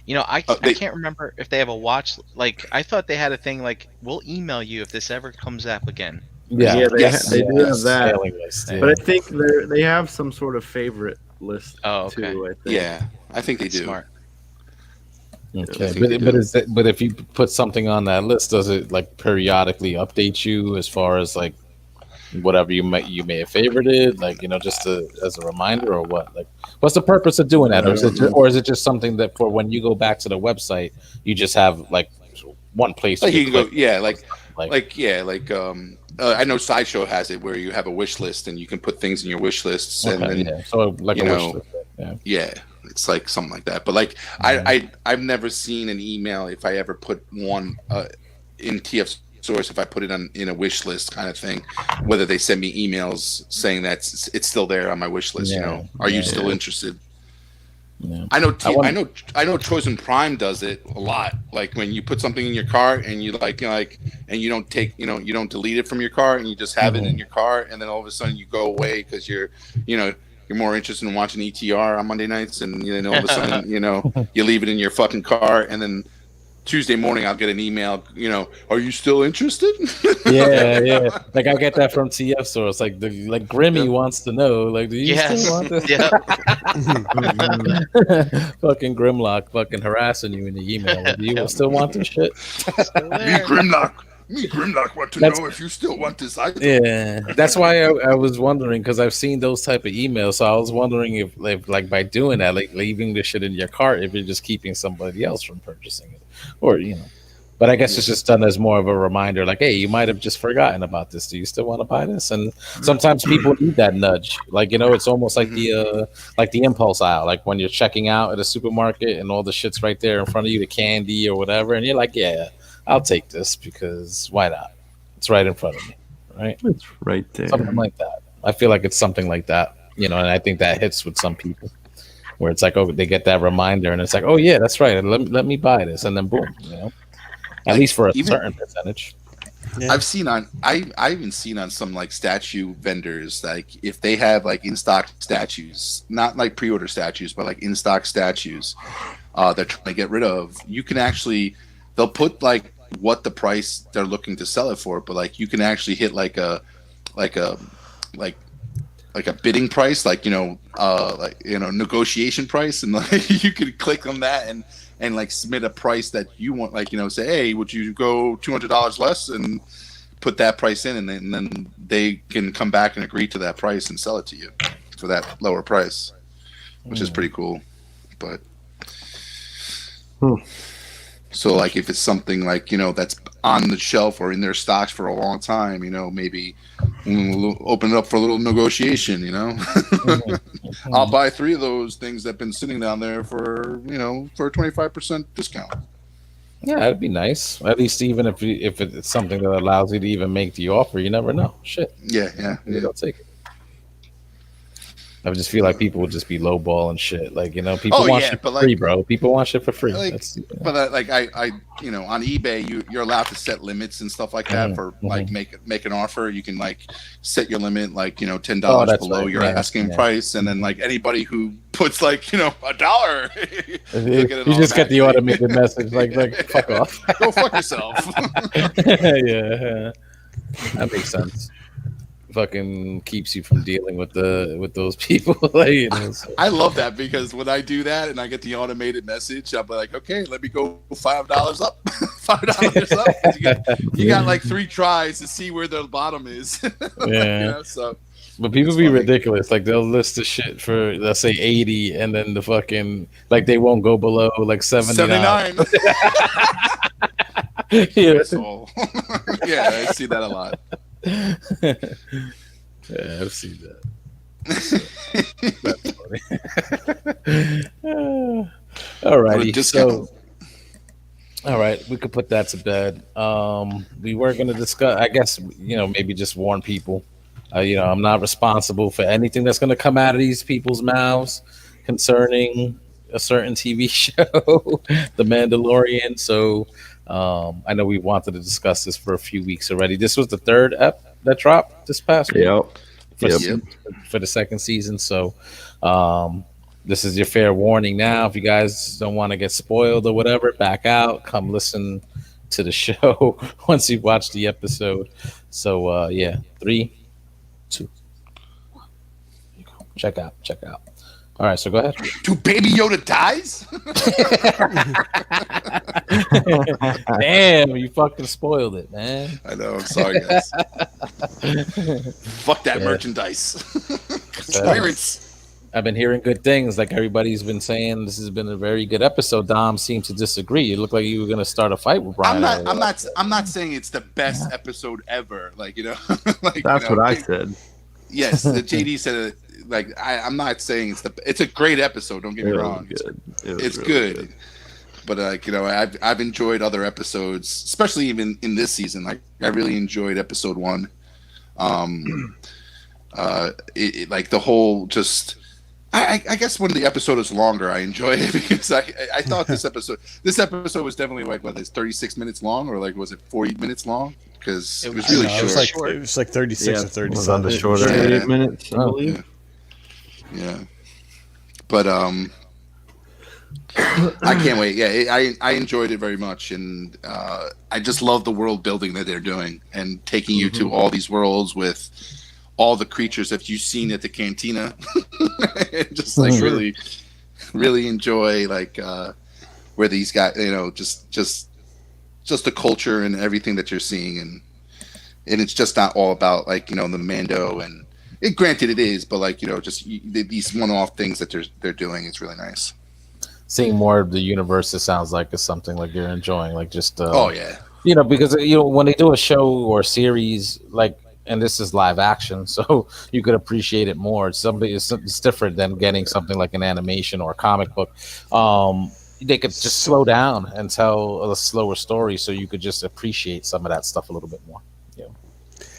I They- can't remember if they have a watch. Like, I thought they had a thing like, we'll email you if this ever comes up again. Yeah, they, Yes. they do have that. Mailing list, yeah. But I think they have some sort of favorite list Oh, okay. too. I think. Yeah, I think they do. Smart. Okay, think they but if you put something on that list, does it like periodically update you as far as like whatever you may have favorited, like just as a reminder, or what? Like, what's the purpose of doing that, or is it just something that for when you go back to the website, you just have like one place Like you you can go, click, yeah, I know Sideshow has it where you have a wish list and you can put things in your wish lists, and okay, then yeah. So like you a wish know, list, yeah. yeah, it's like something like that. But like I've never seen an email if I ever put one in TF Source, if I put it in a wish list kind of thing, whether they send me emails saying that it's still there on my wish list. Yeah, Are you yeah, still interested? Yeah. I know Chosen Prime does it a lot. Like when you put something in your cart and you and you don't delete it from your cart, and you just have it in your cart, and then all of a sudden you go away because you're more interested in watching ETR on Monday nights, and all of a sudden you leave it in your fucking cart, and then Tuesday morning I'll get an email, are you still interested? Yeah. Like I get that from TF Source. Like Grimmy wants to know, like, do you Yes. still want this? Yeah. Fucking Grimlock, fucking harassing you in the email. Do you still want this shit? Me Grimlock want to That's- know if you still want this item. Yeah, that's why I was wondering, because I've seen those type of emails. So I was wondering if like by doing that, like leaving the shit in your cart, if you're just keeping somebody else from purchasing it, or But I guess it's just done as more of a reminder, like, hey, you might have just forgotten about this. Do you still want to buy this? And sometimes people need that nudge. Like, it's almost like the impulse aisle, like when you're checking out at a supermarket and all the shit's right there in front of you, the candy or whatever, and you're like, yeah, I'll take this because why not? It's right in front of me, right? It's right there. Something like that. I feel like it's something like that, and I think that hits with some people where it's like, oh, they get that reminder and it's like, oh yeah, that's right. Let me buy this, and then boom, at least for a even- certain percentage. Yeah. I even seen on some like statue vendors, like if they have like in stock statues, not like pre-order statues, but like in stock statues, they're trying to get rid of. You can actually, they'll put like what the price they're looking to sell it for, but like you can actually hit like a like like a bidding price, like negotiation price, and like you could click on that and like submit a price that you want, like say, hey, would you go $200 less, and put that price in, and then they can come back and agree to that price and sell it to you for that lower price, which is pretty cool. But so like if it's something like that's on the shelf or in their stocks for a long time, maybe we'll open it up for a little negotiation. I'll buy 3 of those things that've been sitting down there for for a 25% discount. Yeah, that'd be nice. At least even if it's something that allows you to even make the offer, you never know. Shit, Yeah. maybe they'll take it. I just feel like people would just be lowball and shit. Like people want shit for free, bro. People want shit for free. But like I on eBay you're allowed to set limits and stuff like that for like make an offer. You can like set your limit like $10 below your asking price, and then like anybody who puts like $1, you just get the automated message like fuck off. Go fuck yourself. Yeah, that makes sense. Fucking keeps you from dealing with those people. So. I love that, because when I do that and I get the automated message, I'm like, okay, let me go $5 up. $5 up. You got like 3 tries to see where the bottom is. Yeah. So but people be ridiculous. Like they'll list the shit for, let's say 80, and then the fucking like they won't go below like 79. Yeah. Yeah, I see that a lot. Yeah, I've seen that. That's funny. All righty. So, all right, we could put that to bed. We were going to discuss, I guess, maybe just warn people. I'm not responsible for anything that's going to come out of these people's mouths concerning a certain TV show, The Mandalorian. So, I know we wanted to discuss this for a few weeks already. This was the 3rd ep that dropped this past week for the 2nd season. So this is your fair warning now. If you guys don't want to get spoiled or whatever, back out. Come listen to the show once you watch the episode. So 3, 2, 1. Check out. All right, so go ahead. Do Baby Yoda dies? Damn, you fucking spoiled it, man. I know. I'm sorry, guys. Fuck that merchandise. Pirates. I've been hearing good things. Like everybody's been saying, this has been a very good episode. Dom seemed to disagree. It looked like you were going to start a fight with Brian. I'm not saying it's the best episode ever. Like like that's what I said. Yes, the JD said it. Like I'm not saying it's a great episode. Don't get me wrong. It's really good. But like I've enjoyed other episodes, especially even in this season. Like I really enjoyed episode 1. Like the whole just. I guess when the episode is longer, I enjoy it, because I thought this episode was definitely like what, it's 36 minutes long, or like was it 40 minutes long? Because it was really short. It was like 36 or 37. It was on the shorter 8 minutes, I believe. Yeah. But I can't wait. Yeah, I enjoyed it very much, and I just love the world building that they're doing and taking you to all these worlds with all the creatures that you've seen at the cantina. And just like really enjoy like where these guys, just the culture and everything that you're seeing, and it's just not all about like the Mando, and granted it is, but like just these one-off things that they're doing is really nice. Seeing more of the universe, it sounds like, is something like you're enjoying, like just because when they do a show or series, like, and this is live action, so you could appreciate it more. It's different than getting something like an animation or a comic book. They could just slow down and tell a slower story, so you could just appreciate some of that stuff a little bit more.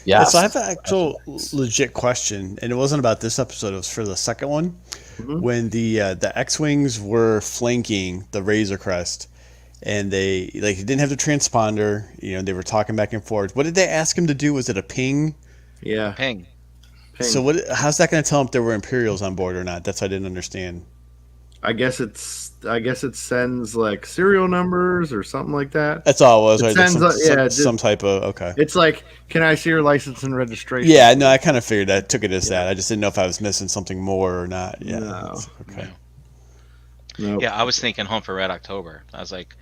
Yeah. So I have an actual legit question, and it wasn't about this episode. It was for the second one, when the X-wings were flanking the Razor Crest, and they like he didn't have the transponder. You know, they were talking back and forth. What did they ask him to do? Was it a ping? Yeah. Ping. Ping. So what? How's that going to tell him if there were Imperials on board or not? That's what I didn't understand. I guess it sends like serial numbers or something like that. That's all it was. It Right? sends Some type of okay. It's like, can I see your license and registration? Yeah, no, I kind of figured that. Took it as that. I just didn't know if I was missing something more or not. Yeah. No. Okay. No. Yeah, I was thinking Hunt for Red October. I was like,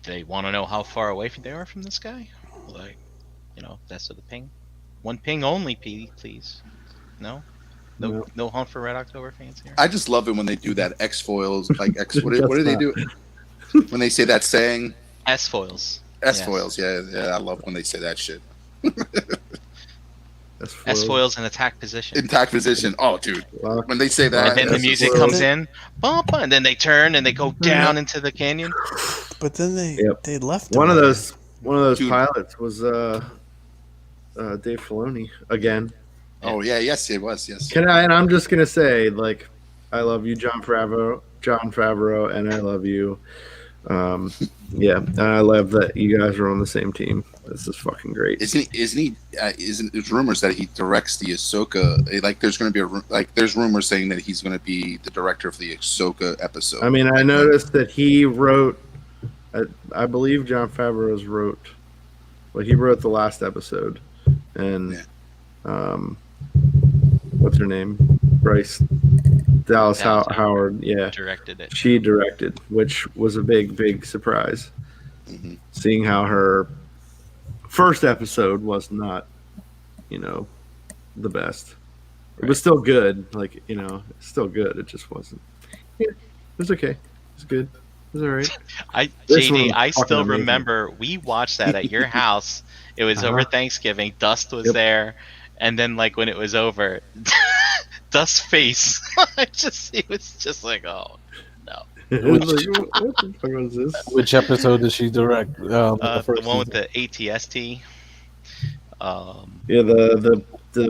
they want to know how far away they are from this guy? Like, that's the ping. One ping only, please. No? No Hunt for Red October fans here? I just love it when they do that X foils, like X. What do they do when they say that saying? S-foils. S foils, yeah. I love when they say that shit. S-foils in attack position. Intact position. Oh, dude, when they say that, And then the music comes in, bump, and then they turn and they go down into the canyon. But then they left. One of him. those Dude. pilots was Dave Filoni again. Oh yeah, yes, it was. Yes. And I'm just gonna say, like, I love you, John Favreau, and I love you. Yeah, and I love that you guys are on the same team. This is fucking great. Isn't he? There's rumors that he directs the Ahsoka. Like, there's going to be there's rumors saying that he's going to be the director of the Ahsoka episode. I mean, I noticed that he wrote. I believe John Favreau's wrote. Well, he wrote the last episode, and what's her name? Bryce Dallas Howard. Yeah, Directed it. She directed, which was a big surprise. Mm-hmm. Seeing how her first episode was not, the best. It was still good, like, it's still good. It just wasn't. Yeah, it was okay. It was good. It was all right. JD, I still remember we watched that at your house. It was over Thanksgiving. Dust was there, and then like when it was over, Dust's face, it was just like, oh no. It was like, what the fuck was this? Which episode did she direct? The one with the ATST. Yeah, the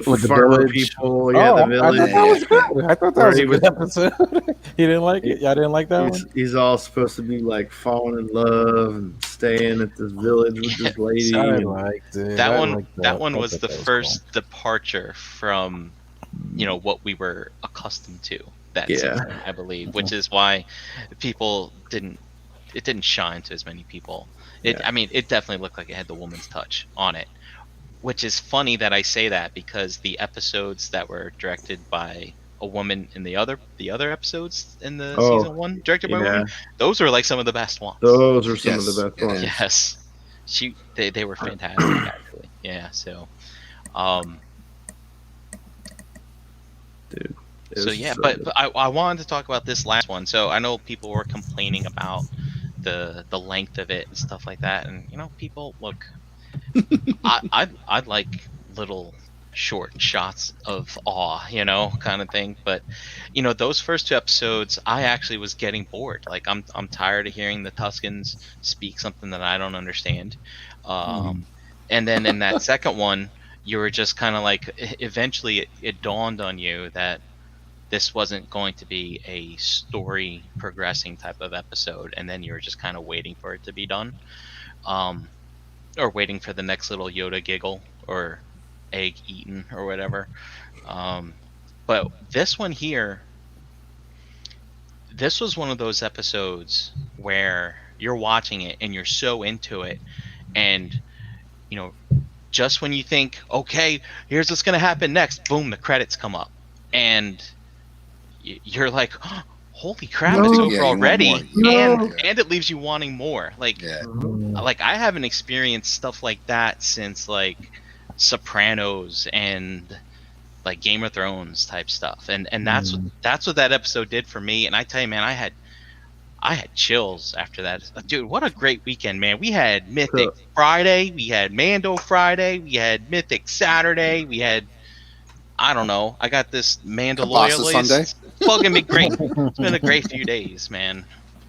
With the farmer village. people. Yeah, the village. I thought that was good. I thought that Where was a he good was- episode. You didn't like it? Y'all didn't like that one? He's all supposed to be like falling in love and staying at this village with this lady. I and- liked it. That I one. liked That one I was thought the that first departure from, what we were accustomed to that Yeah. season, I believe, which is why people didn't. It didn't shine to as many people. I mean, it definitely looked like it had the woman's touch on it, which is funny that I say that because the episodes that were directed by a woman in the other episodes in the season one directed by women, those were like some of the best ones. Those are some of Yes. the best ones. Yes, they were fantastic actually. Yeah, so, Dude. It so was yeah, so but, good. but I wanted to talk about this last one. So I know people were complaining about the length of it and stuff like that, and people look. I'd like little short shots of awe, kind of thing. But those first two episodes, I actually was getting bored. Like I'm tired of hearing the Tuscans speak something that I don't understand. And then in that second one, you were just kind of like, eventually it dawned on you that this wasn't going to be a story progressing type of episode, and then you were just kind of waiting for it to be done. Or waiting for the next little Yoda giggle or egg eaten or whatever. But this one here, this was one of those episodes where you're watching it and you're so into it, and just when you think, okay, here's what's gonna happen next, boom, the credits come up, and you're like, oh, holy crap, it's over already. And it leaves you wanting more. Like, like I haven't experienced stuff like that since like Sopranos and like Game of Thrones type stuff. And that's what that episode did for me. And I tell you, man, I had chills after that. Dude, what a great weekend, man. We had Mythic Friday, we had Mando Friday, we had Mythic Saturday, we had, I don't know, I got this Mandalorian Sunday. Fucking me great. It's been a great few days, man.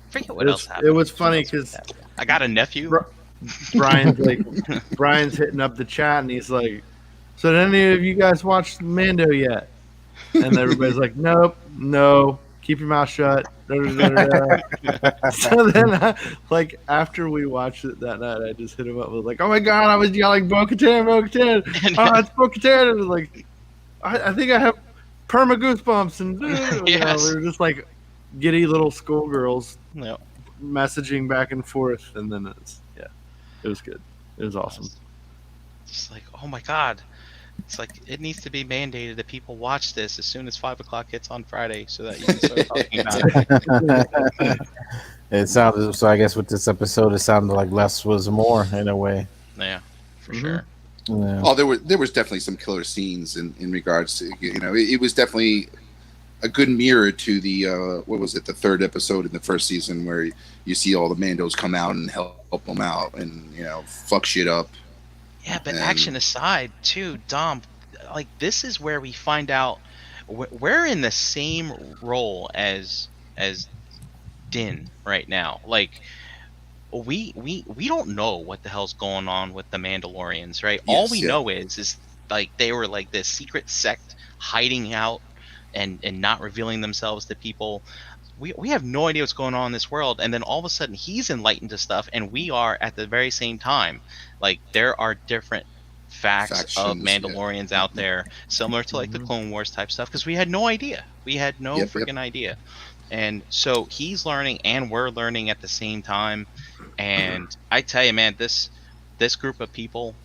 Forget what else happened. It was funny because I got a nephew. Brian's hitting up the chat and he's like, "So did any of you guys watch Mando yet?" And everybody's like, "Nope, no, keep your mouth shut. Da, da, da, da, da. So then, like after we watched it that night, I just hit him up. I was like, "Oh my god!" I was yelling, "Bo-Katan, Bo-Katan! Oh, it's Bo-Katan!" And it was like, I think I have perma goosebumps, and you know, we Yes. were just like giddy little schoolgirls No. messaging back and forth, and then it was good. It was awesome. It's like, oh my god. It's like it needs to be mandated that people watch this as soon as 5 o'clock hits on Friday, so that you can start talking about it. It sounded so. I guess with this episode, it sounded like less was more in a way. Yeah, for Mhm. sure. Yeah. Oh, there was definitely some killer scenes in regards to, it was definitely a good mirror to the what was it, the third episode in the first season, where you see all the Mandos come out and help them out and fuck shit up. Yeah, but And action aside, too, Dom, like this is where we find out we're in the same role as Din right now. Like we don't know what the hell's going on with the Mandalorians, right? All Yes, we yeah. know is like they were like this secret sect hiding out and not revealing themselves to people. We have no idea what's going on in this world, and then all of a sudden he's enlightened to stuff and we are at the very same time. Like there are different facts of Factions, yeah. Mandalorians out there similar to like the Clone Wars type stuff, because we had no idea. We had no Yep, freaking idea. And so he's learning and we're learning at the same time. And I tell you, man, this group of people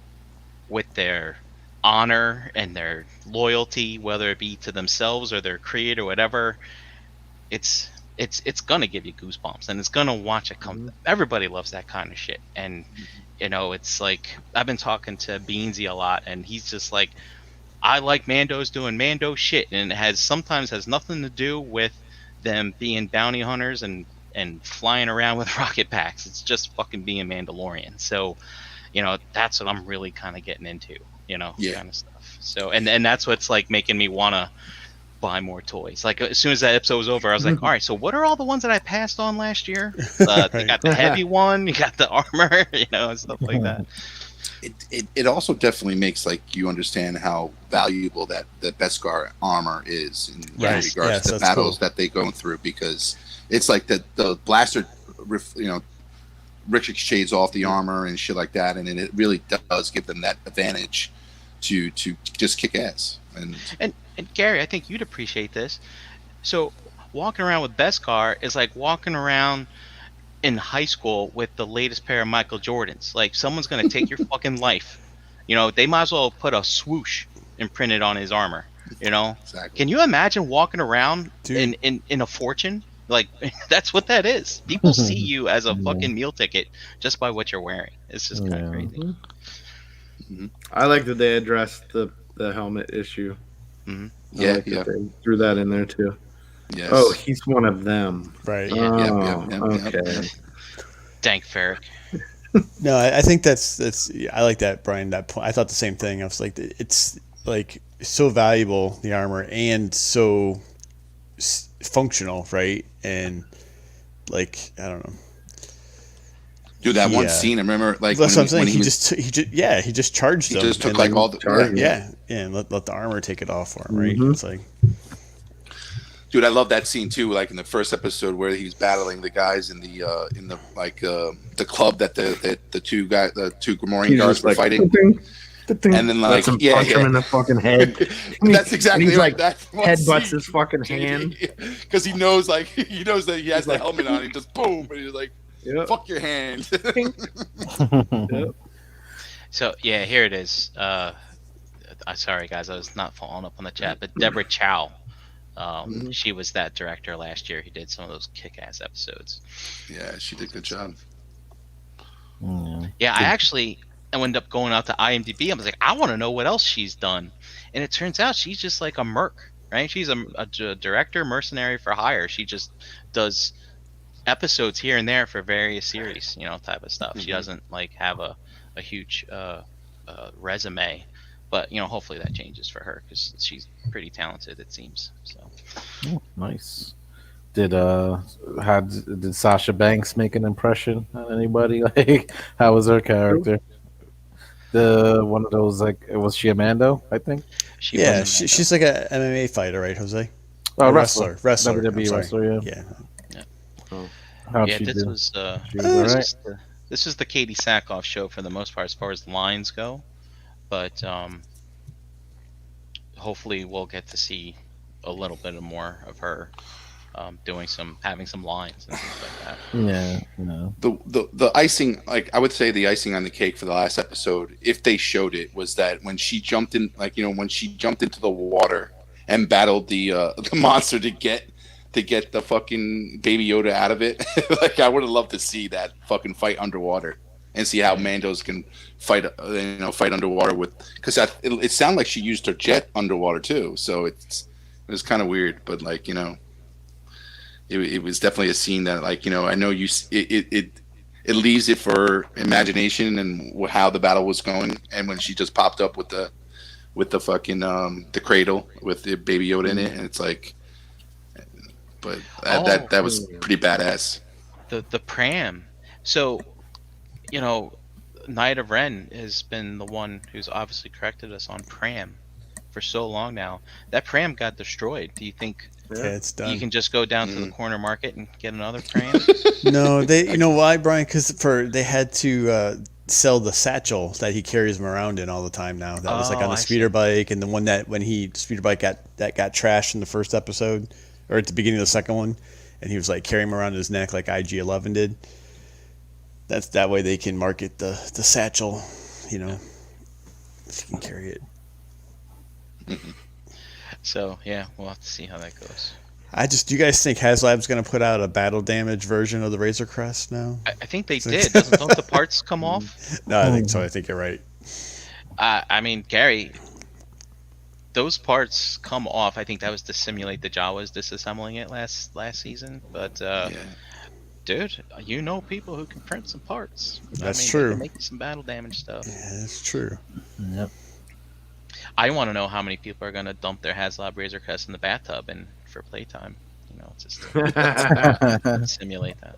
with their honor and their loyalty, whether it be to themselves or their creed or whatever, it's gonna give you goosebumps, and it's gonna watch it come. Everybody loves that kind of shit. And it's like I've been talking to Beansy a lot, and he's just like, I like Mandos doing Mando shit, and it sometimes has nothing to do with them being bounty hunters and flying around with rocket packs. It's just fucking being Mandalorian. So, that's what I'm really kind of getting into, Yeah. kind of stuff. So, and that's what's like making me want to buy more toys. Like as soon as that episode was over, I was like, all right, so what are all the ones that I passed on last year? You Right. got the heavy one, you got the armor, and stuff like that. It also definitely makes like you understand how valuable that the Beskar armor is in Yes, regards yes, to the that's battles cool. that they go through, because it's like the blaster ricochets off the armor and shit like that, and it really does give them that advantage to just kick ass. And Gary, I think you'd appreciate this. So walking around with Beskar is like walking around in high school with the latest pair of Michael Jordans. Like someone's gonna take your fucking life. They might as well put a swoosh imprinted on his armor. Exactly. Can you imagine walking around Dude. in a fortune? Like that's what that is. People see you as a fucking meal ticket just by what you're wearing. It's just kind of crazy. I like that they addressed the helmet issue. Mm-hmm. I Yeah, like that yeah, they threw that in there too. yes. Oh, he's one of them. Right. Yeah. Oh, Yep. okay. Dank Ferric. No, I think that's I like that, Brian. That point, I thought the same thing. I was like, it's like so valuable, the armor, and so functional, right? And like I don't know. Dude, that one Yeah. scene, I remember, like That's what I'm saying. when He was, just he just charged he them. just took and like then- all the charged yeah. yeah, and let the armor take it off for him, right? Mhm. It's like Dude, I love that scene too. Like in the first episode where he's battling the guys in the club that the two Gamorrean He's guards just were like, fighting, "Ding, ding," and then lets like him punch him in the fucking head. That's exactly he's right. like That one headbutts scene. his fucking hand. Because he knows that he has the helmet on. He just boom, and he's like, Yep. "Fuck your hand." Yep. So yeah, here it is. Sorry guys, I was not following up on the chat, but Deborah Chow, she was that director last year. He did some of those kick-ass episodes. Yeah, she did a good job. Yeah, I ended up going out to IMDb. I was like, I want to know what else she's done, and it turns out she's just like a merc, right? She's a director, mercenary for hire. She just does episodes here and there for various series, type of stuff. She doesn't like have a huge resume, but hopefully that changes for her because she's pretty talented, it seems. So Nice. Did did Sasha Banks make an impression on anybody? Like, how was her character? The one of those, like, was she a Mando? I think. she yeah, wasn't she's like a MMA fighter, right, Jose? Oh, A wrestler. wrestler. I'm WWE sorry. wrestler. Yeah. Yeah. Yeah, Oh, How'd yeah. she This do? was She was all this right. was this was the Katie Sackhoff show for the most part as far as lines go. But hopefully we'll get to see a little bit more of her doing some having some lines and things like that. Yeah. No. The icing, like I would say, the icing on the cake for the last episode, if they showed it, was that when she jumped in, like when she jumped into the water and battled the the monster to get the fucking Baby Yoda out of it. Like I would have loved to see that fucking fight underwater and see how Yeah. Mandos can fight, fight underwater with, because it sounded like she used her jet underwater too. So it was kind of weird, but like it was definitely a scene that, like, I know it leaves it for imagination and how the battle was going, and when she just popped up with the fucking the cradle with the Baby Yoda in it, and it's like, but Oh, that was pretty badass. the pram. So you know, Knight of Ren has been the one who's obviously corrected us on pram for so long now. That pram got destroyed. Do you think Yeah, it's you done. can just go down to the Mm. corner market and get another pram? No, they. You know why, Brian? Because they had to sell the satchel that he carries him around in all the time now. That was like Oh, on the I speeder see. bike, and the one that when he speeder bike got trashed in the first episode, or at the beginning of the second one, and he was like carrying him around his neck like IG-11 did. That's that way they can market the satchel, if you can carry it. So yeah, we'll have to see how that goes. Do you guys think HasLab's going to put out a battle damage version of the Razor Crest now? I think they did. Don't the parts come off? No, I think so. I think you're right. I mean, Gary, those parts come off. I think that was to simulate the Jawas disassembling it last season. But Yeah. dude, people who can print some parts. That's They true. can make some battle damage stuff. Yeah, that's true. Yep. I want to know how many people are going to dump their HasLab Razor Crest in the bathtub and for playtime. Just to simulate that.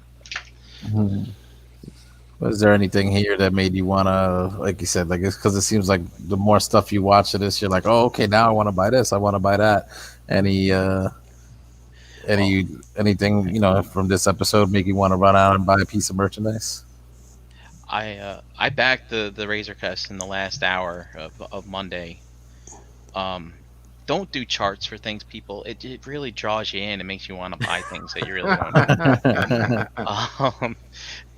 Was there anything here that made you wanna, like you said, like it's because it seems like the more stuff you watch of this, you're like, oh, okay, now I want to buy this, I want to buy that. Any anything from this episode make you want to run out and buy a piece of merchandise? I backed the Razor Crest in the last hour of Monday. Don't do charts for things, people. It really draws you in. It makes you want to buy things that you really want.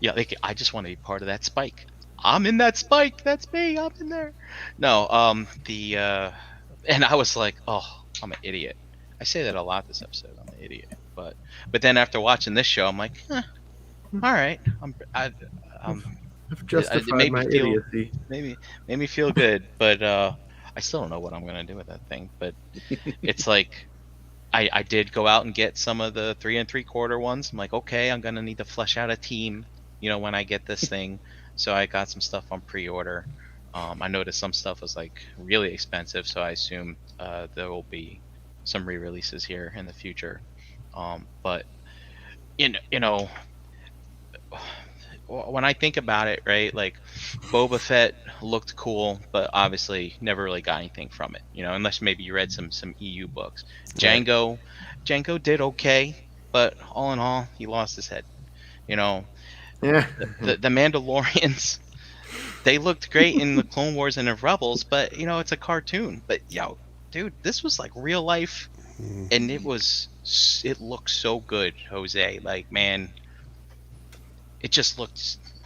Yeah, I just want to be part of that spike. I'm in that spike. That's me. I'm in there. No, and I was like, oh, I'm an idiot. I say that a lot this episode. I'm an idiot. But then after watching this show, I'm like, all right. I've It justified made my me feel idiocy. made me feel good, but I still don't know what I'm gonna do with that thing. But it's like I did go out and get some of the 3 3/4 ones. I'm like, okay, I'm gonna need to flesh out a team, when I get this thing. So I got some stuff on pre-order. I noticed some stuff was like really expensive, so I assume there will be some re-releases here in the future. But you know, when I think about it, right, like Boba Fett looked cool, but obviously never really got anything from it, unless maybe you read some EU books. Django did okay, but all in all, he lost his head. Yeah. The Mandalorians, they looked great in the Clone Wars and the Rebels, but it's a cartoon. But dude, this was like real life, and it looked so good, Jose. Like, man, it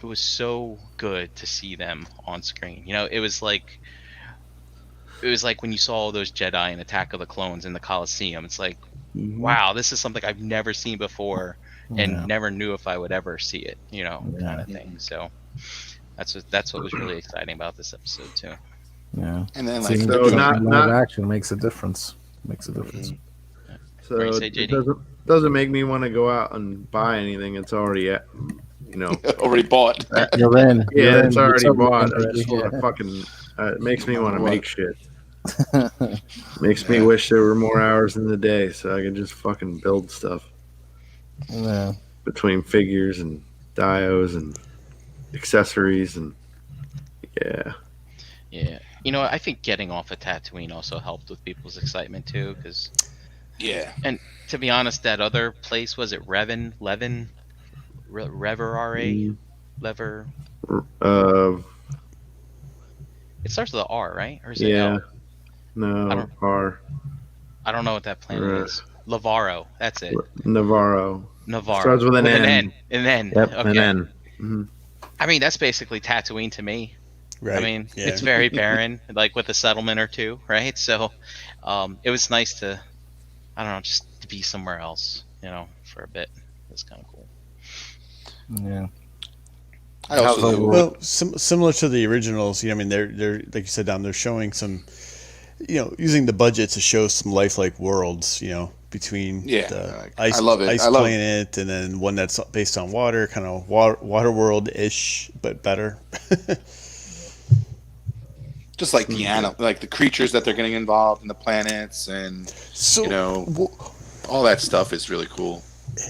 was so good to see them on screen. It was like when you saw all those Jedi in Attack of the Clones in the Coliseum. It's like, wow, this is something I've never seen before and never knew if I would ever see it, kind of thing. So that's what was really exciting about this episode too. Yeah. And then, like, Seeing So something not- live not- action makes a difference. Makes a difference. So What do you say, it JD? doesn't make me want to go out and buy anything. It's already already bought. You're in. You're yeah, in. it's You're already totally bought. in, I just baby. want to fucking. It makes me want to What? make shit. Makes me wish there were more hours in the day so I could just fucking build stuff Yeah. between figures and dios and accessories and yeah. Yeah, I think getting off of Tatooine also helped with people's excitement too, because Yeah. And to be honest, that other place, was it Rever Mm, Lever? Uh, It starts with a R, right? Or is it yeah, L? I no, don't R, I don't know what that planet uh, is. Lavaro, that's it. Navarro. Starts Navarro with an with an N. N. An N. Yep, an Okay. N. Mhm. I mean, that's basically Tatooine to me. I Right. mean, Yeah. it's very barren, like with a settlement or two, right? So, it was nice to, I don't know, just to be somewhere else, for a bit. It was kind of cool. Yeah. I How's also overall? Well, similar to the originals, I mean, they're like you said, Dom. They're showing some, using the budget to show some lifelike worlds, between yeah, the I ice love it. ice I love planet and then one that's based on water, kind of water world ish, but better. just like like the creatures that they're getting involved in the planets, and you So know all that stuff is really cool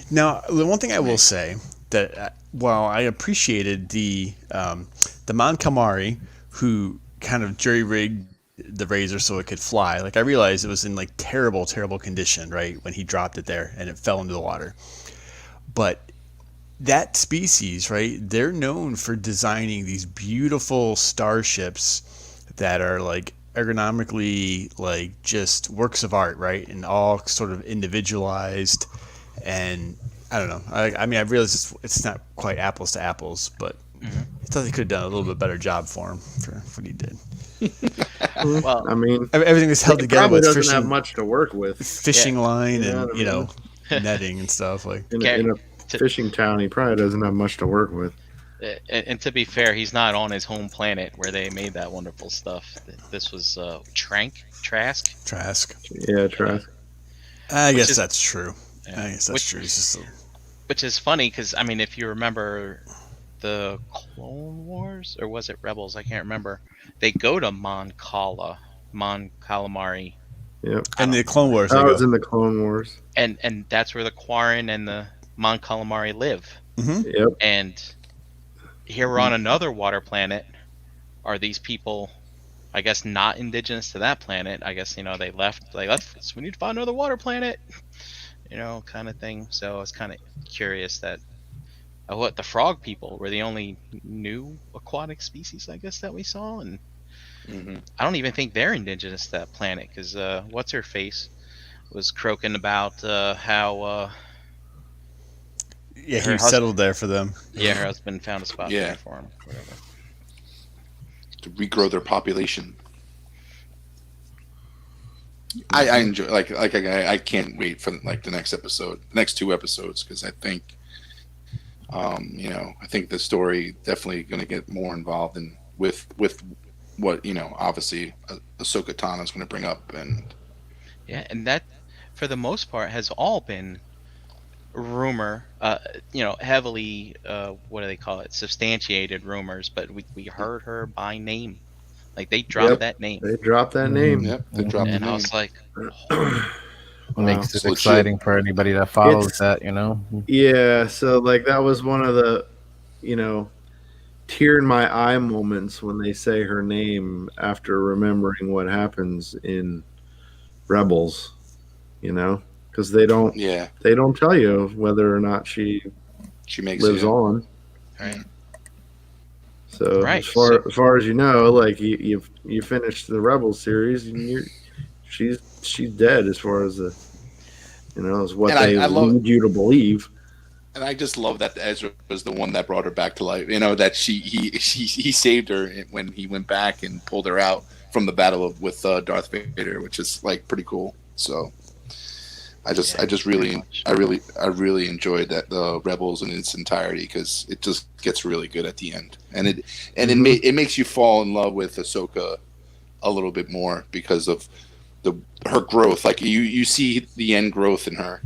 now, the one thing I to will me. say that while I appreciated the Mon Calamari who kind of jury rigged the razor so it could fly, like I realized it was in like terrible, terrible condition, right, when he dropped it there and it fell into the water. But that species, right, they're known for designing these beautiful starships that are like ergonomically like just works of art, right, and all sort of individualized. And I don't know. I mean, I realize it's not quite apples to apples, but Hmm. I thought they could have done a little bit better job for him for what he did. Well, I mean, Everything was held he together probably with doesn't have much to work with. yeah. fishing line You know and what I mean? netting and stuff like. In a To, fishing town, he probably doesn't have much to work with. and to be fair, he's not on his home planet where they made that wonderful stuff. This was Trask, Trask. Yeah, yeah, Trask. I which guess is that's true. yeah, I guess that's true. It's just which is funny because I mean, if you remember the Clone Wars or was it Rebels? I can't remember. They go to Mon Calamari. Yep. I in don't the Clone remember. Wars I they was go. in the Clone Wars. And that's where the Quarren and the Mon Calamari live. Mm-hmm. Yep. And here we're on another water planet. Are these people, I guess, not indigenous to that planet? I guess they left. They left. So we need to find another water planet. Kind of thing. So I was kind of curious that what the frog people were the only new aquatic species, I guess, that we saw, and Hmm. I don't even think they're indigenous to that planet because what's her face was croaking about how Yeah, he her husband, settled there for them. yeah, her husband found a spot Yeah, there for him, whatever. to regrow their population. I enjoy I can't wait for like the next episode, next two episodes, because I think I think the story definitely going to get more involved in with what obviously Ahsoka Tano is going to bring up, and Yeah, and that for the most part has all been rumor, heavily what do they call it, substantiated rumors, but we heard her by name, like they dropped Yep. that name, They dropped that Mhm. name. yep, they dropped the and I name. was like, Wow. Makes it It's legit. exciting for anybody that follows It's that, you know. yeah. So like that was one of the you know tear in my eye moments when they say her name after remembering what happens in Rebels. Because Yeah, they don't tell you whether or not she she makes lives it. on. right, So right, as so far as you know, like you finished the Rebels series and she's dead as far as the is what And they I love, lead you to believe. and I just love that Ezra was the one that brought her back to life. That he saved her when he went back and pulled her out from the battle with Darth Vader, which is like pretty cool. So I yeah, just very really much. I really enjoyed that the Rebels in its entirety, because it just gets really good at the end, and it makes you fall in love with Ahsoka a little bit more because of her growth. Like you see the end growth in her.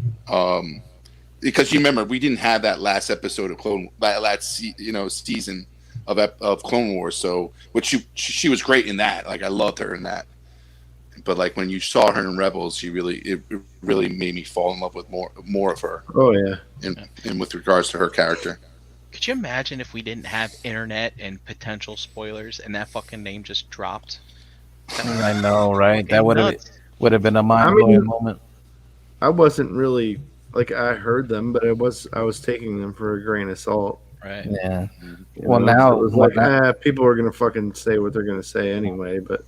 Because you remember we didn't have that last episode of season of Clone Wars, so which she was great in that. Like I loved her in that. But like when you saw her in Rebels, it really made me fall in love with more of her, Oh yeah. and with regards to her character. Could you imagine if we didn't have internet and potential spoilers and that fucking name just dropped? That would I know, right? That fucking would have nuts. would have been a I mind blowing mean, moment. I wasn't really like I heard them, but I was taking them for a grain of salt. Right. Yeah. You Well, know, so it now, was well, like, now people are gonna fucking say what they're gonna say anyway. But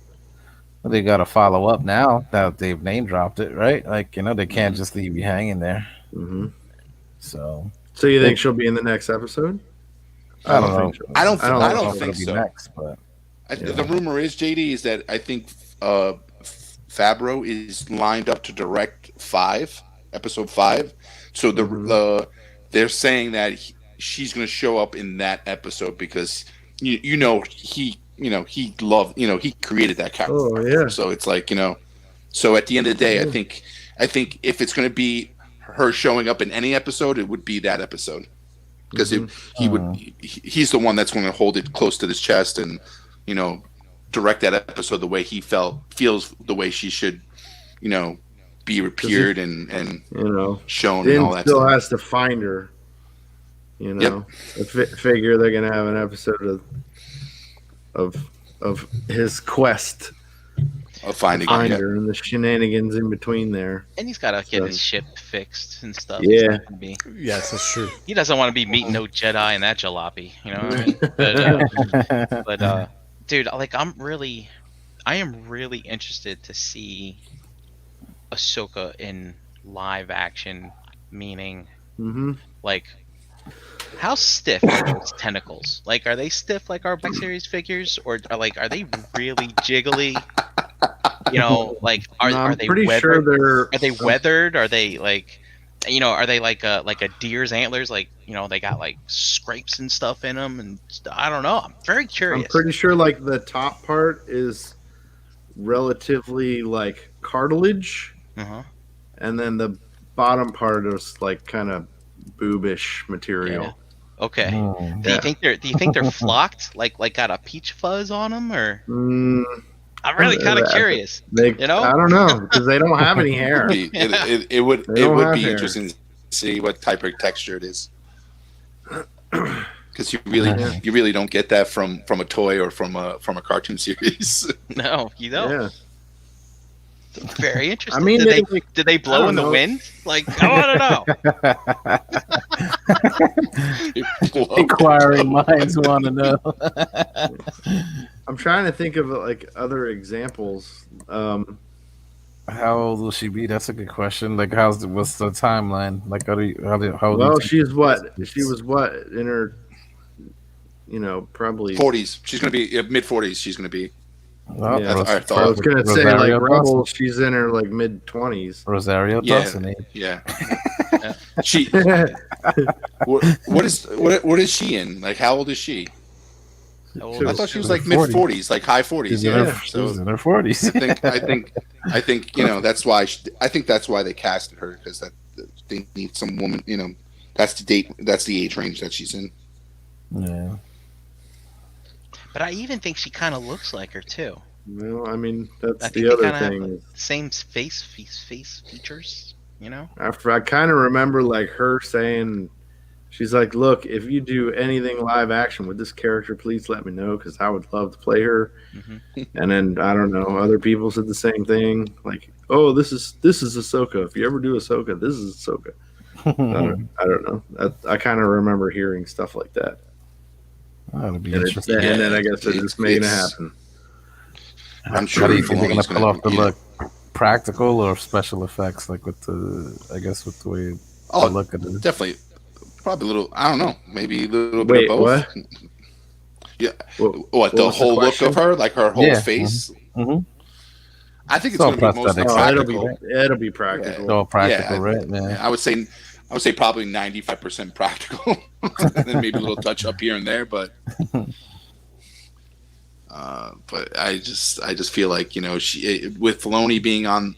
they got to follow up now that they've name dropped it, right? Like, they can't just leave you hanging there. hmm So so you they, think she'll be in the next episode? I I don't don't think know. so. I I don't I I don't think know don't if so. it'll think be so. next, but The Yeah. rumor is, JD, is that I think Fabro is lined up to direct episode 5. So hmm they're saying that she's going to show up in that episode because he created that character. Oh yeah. So it's like so at the end of the day, Yeah. I think if it's going to be her showing up in any episode, it would be that episode because hmm he's the one that's going to hold it close to his chest and you know direct that episode the way he feels the way she should you know be Because he, appeared and you know, shown and Din all that still stuff. has to find her. You Yep. know, I figure they're gonna have an episode of his quest Of to finding find her. her and the shenanigans in between there. And he's got to get So- his ship fixed and stuff. Yeah. He's not gonna be, Yes, that's true. he doesn't want to be meeting no Jedi in that jalopy. You know what I mean? But dude, like I am really interested to see Ahsoka in live action. Meaning, hmm like, how stiff are those tentacles? Like, are they stiff like our Black Series figures, or are they really jiggly? Like, No, are I'm they pretty weathered? sure they're. Are they weathered? Are they like, are they like a deer's antlers? Like, they got like scrapes and stuff in them, and I don't know. I'm very curious. I'm pretty sure like the top part is relatively like cartilage, Uh-huh. and then the bottom part is like kind of boobish material. Yeah. Okay. Hmm. Do you think they're flocked? Like got a peach fuzz on them, or Mm, I'm really kind of I- curious. they, You know? I don't know because they don't have any hair. It would They don't have be hair. interesting to see what type of texture it is because you really don't get that from a toy or from a cartoon series. No, you don't. Yeah, Very interesting. mean, did they blow don't in the know. wind? Like, I want to know. Inquiring minds want to know. I'm trying to think of like other examples. How old will she be? That's a good question. Like, what's the timeline? Like, how old do you Well, think she's what? it's- She was what in her, probably 40s. She's going to be mid-40s. She's going to be. Well, Yeah, I thought. I was gonna say Rosario like Rebel. She's in her like mid 20s. Rosario Yeah. Dawson age. Yeah. She. What is she in? Like, how old is she? How old I is thought she was in like her mid 40s. 40s, like high 40s. She's, Yeah. she's in her 40s. I think that's why I think that's why they casted her because that they need some woman. That's the age range that she's in. Yeah. But I even think she kind of looks like her too. Well, I mean that's I think the they other kind of thing. have the same face features. I kind of remember like her saying, she's like, "Look, if you do anything live action with this character, please let me know because I would love to play her." Mhm. And then I don't know, other people said the same thing. Like, "Oh, this is Ahsoka. If you ever do Ahsoka, this is Ahsoka." I don't know. I kind of remember hearing stuff like that. That'd be And, interesting. and then I guess they're just making it It's- happen. I'm How sure do you think they're gonna Filoni's pull off the gonna- look? Practical or special effects? Like with the way Oh, the look of it. definitely, probably a little. I don't know, maybe a little bit Wait, of both. what? Yeah. What What the was the whole look question? of her, like her whole Yeah. face? Mhm. I think it's It's all going to be mostly prosthetics. Oh, it'll be practical. practical. It's all practical, Yeah, right? Man. I would say probably 95% practical, and then maybe a little touch up here and there. But I just feel like she with Filoni being on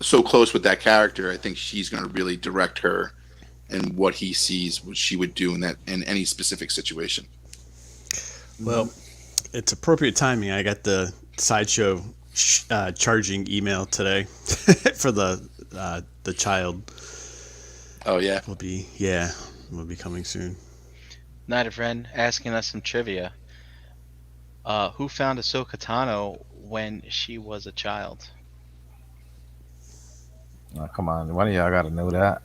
so close with that character, I think she's going to really direct her and what he sees, what she would do in any specific situation. Well, it's appropriate timing. I got the sideshow charging email today for the child. Oh yeah, Will be coming soon. Night of Ren asking us some trivia. Who found Ahsoka Tano when she was a child? Oh, come on, one of y'all got to know that.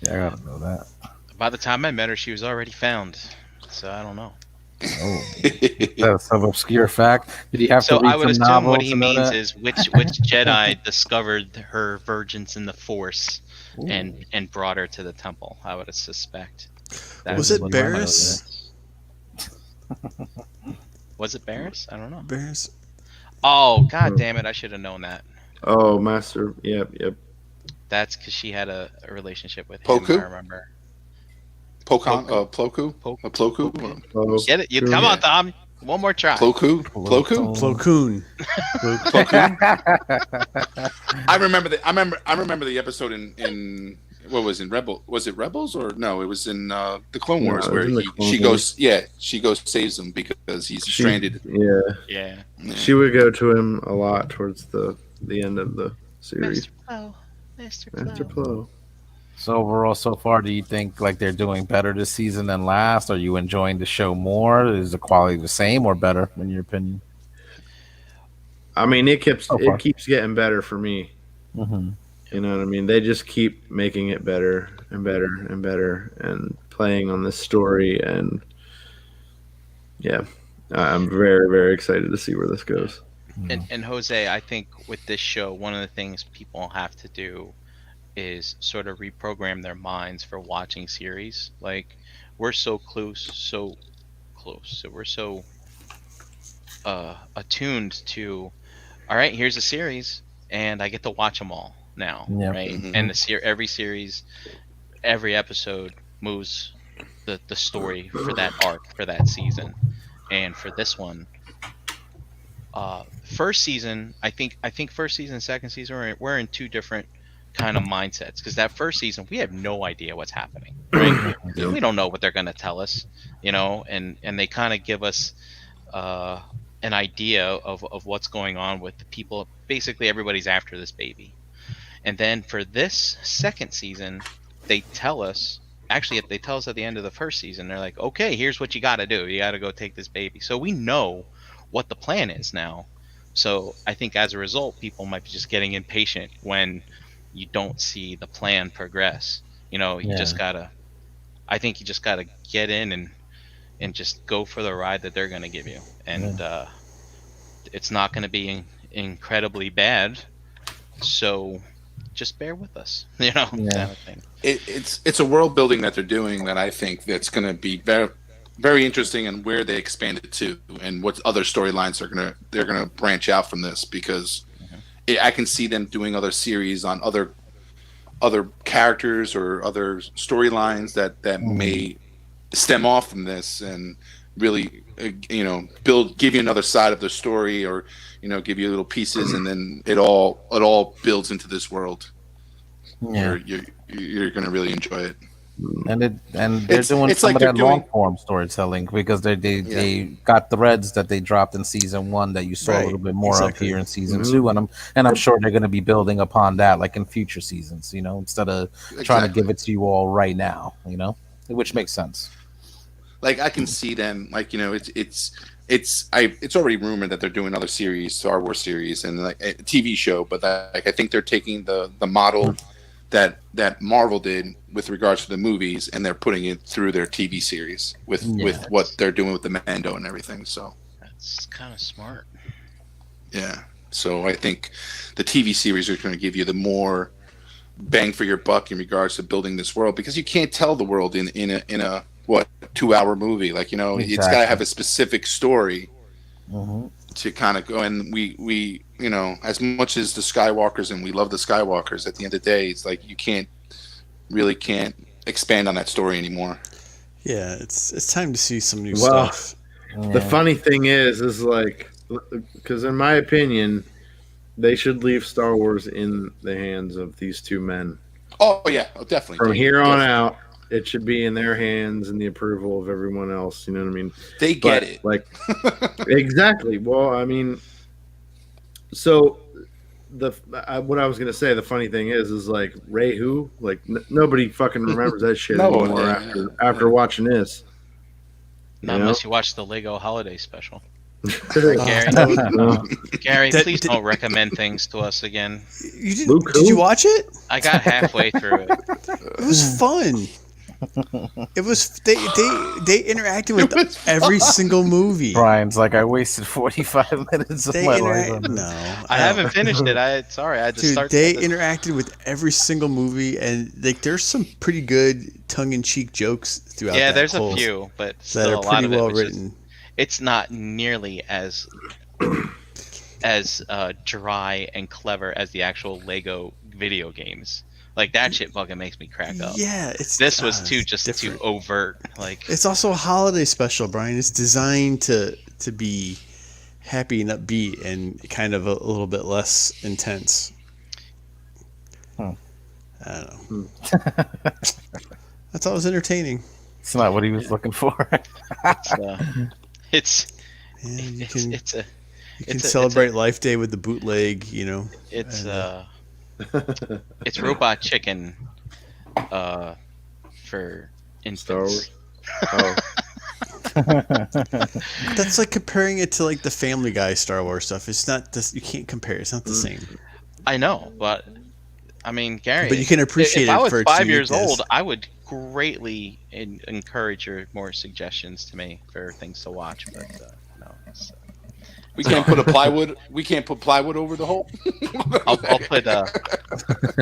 Yeah, I got to know that. By the time I met her, she was already found. So I don't know. Oh, that's some obscure fact. Did he have to So I read would some assume what novels he to know means that? is which Jedi discovered her virgins in the Force Ooh. and brought her to the temple. I would suspect Was that's Ooh, it what you the might know question that. Barris? is. Was it Barris? I don't know. Barris? Oh, god damn it! I should have known that. Oh, Master. Yep, yep. That's because she had a relationship with him. I Poku, remember. Pokon, Poku. Ploku, Poku. Ploku, Poku. Oh, Get it? You cool. come on, Yeah. Tom. One more try. Ploku, Ploku, Plo Ploku. I remember the. I remember the episode in what was in Rebel. Was it Rebels or no? It was in the Clone No, Wars it was where in the he Clone she Wars. goes. Yeah, she goes saves him because he's She, stranded. yeah, Yeah. Yeah. she would go to him a lot towards the end of the series. Master Plo. Master Master Plo. Plo. So overall, so far, do you think like they're doing better this season than last? Are you enjoying the show more? Is the quality the same or better, in your opinion? I mean, So it far. keeps getting better for me. Hmm. You know what I mean? They just keep making it better and better and better and playing on this story. And yeah, I'm very, very excited to see where this goes. And Jose, I think with this show, one of the things people have to do is sort of reprogram their minds for watching series. Like we're so close. So we're so attuned to. All right, here's a series, and I get to watch them all now, Yeah. right? Mhm. And every series, every episode moves the story for that arc for that season, and for this one, first season, I think first season and second season we're in two different kind of mindsets because that first season we have no idea what's happening, right? Yep. We don't know what they're going to tell us, and they kind of give us uh, an idea of what's going on with the people. Basically, everybody's after this baby, and then for this second season, they tell us. Actually, they tell us at the end of the first season, they're like, "Okay, here's what you got to do. You got to go take this baby." So we know what the plan is now. So I think as a result, people might be just getting impatient when you don't see the plan progress. You Yeah. just gotta. I think you just gotta get in and just go for the ride that they're gonna give you, and it's not gonna be incredibly bad. So just bear with us, Yeah. kind of thing. It's a world building that they're doing that I think that's going to be very very interesting and where they expand it to and what other storylines they're gonna branch out from this because Mhm. I can see them doing other series on other characters or other storylines that Mhm. may stem off from this and really give you another side of the story or give you little pieces and then it all builds into this world Yeah. where you're going to really enjoy it. And they're doing It's some like of they're that long doing form storytelling because yeah they got threads that they dropped in season one that you saw a Right. little bit more of Exactly. here in season Mhm. two, and I'm sure they're going to be building upon that like in future seasons, instead of trying to exactly. give it to you all right now, which makes sense. Like I can see them like it's already rumored that they're doing another series, Star Wars series, and like a TV show. But like I think they're taking the model that Marvel did with regards to the movies, and they're putting it through their TV series with Yeah, what That's they're doing with the Mando and everything. So that's kind of smart. yeah, so I think the TV series are going to give you the more bang for your buck in regards to building this world because you can't tell the world in a what 2 hour movie like it's got to exactly. have a specific story Hmm. to kind of go and we as much as the Skywalkers and we love the Skywalkers at the end of the day it's like you can't expand on that story anymore. Yeah, it's time to see some new Well, stuff. the Yeah, funny thing is like, because in my opinion, they should leave Star Wars in the hands of these two men. Oh yeah, oh, definitely From here on definitely out, it should be in their hands and the approval of everyone else. You know what I mean? they get But it. like, exactly. Well, I mean, so what I was gonna say, the funny thing is like Ray who like nobody fucking remembers that shit No, anymore yeah, after watching this. You Not know? unless you watch the Lego Holiday Special. Gary, Don't- Gary, That- please that- don't recommend things to us again. you didn't? Luke Did you who? watch it? I got halfway through it. It was fun. It was they interacted with was every single movie. Brian's like, I wasted 45 minutes of They my life interact. on this. No, I haven't finished it. Sorry, I had to Dude, start. they this. interacted with every single movie, and like there's some pretty good tongue-in-cheek jokes throughout. Yeah, that there's whole, a few, but that still are a lot pretty of it well was just- written. it's not nearly as dry and clever as the actual Lego video games. Like that shit fucking makes me crack up. Yeah, it's This was it's too just different. too overt. Like It's also a holiday special, Brian. It's designed to be happy and upbeat and kind of a little bit less intense. Hmm. I don't know. I thought it was entertaining. It's not what he was looking for. it's Yeah, you it's can it's a you can it's a- celebrate Life Day with the bootleg. You know, it's And, it's Robot Chicken for infants. Star Wars. Oh, that's like comparing it to like the Family Guy Star Wars stuff. It's not this. You can't compare. It's not the same. I know, but I mean, Gary, But you can appreciate if it I was for its 5 years uniqueness. old, I would greatly encourage your more suggestions to me for things to watch. But no, it's, We can't put a plywood. We can't put plywood over the hole. I'll put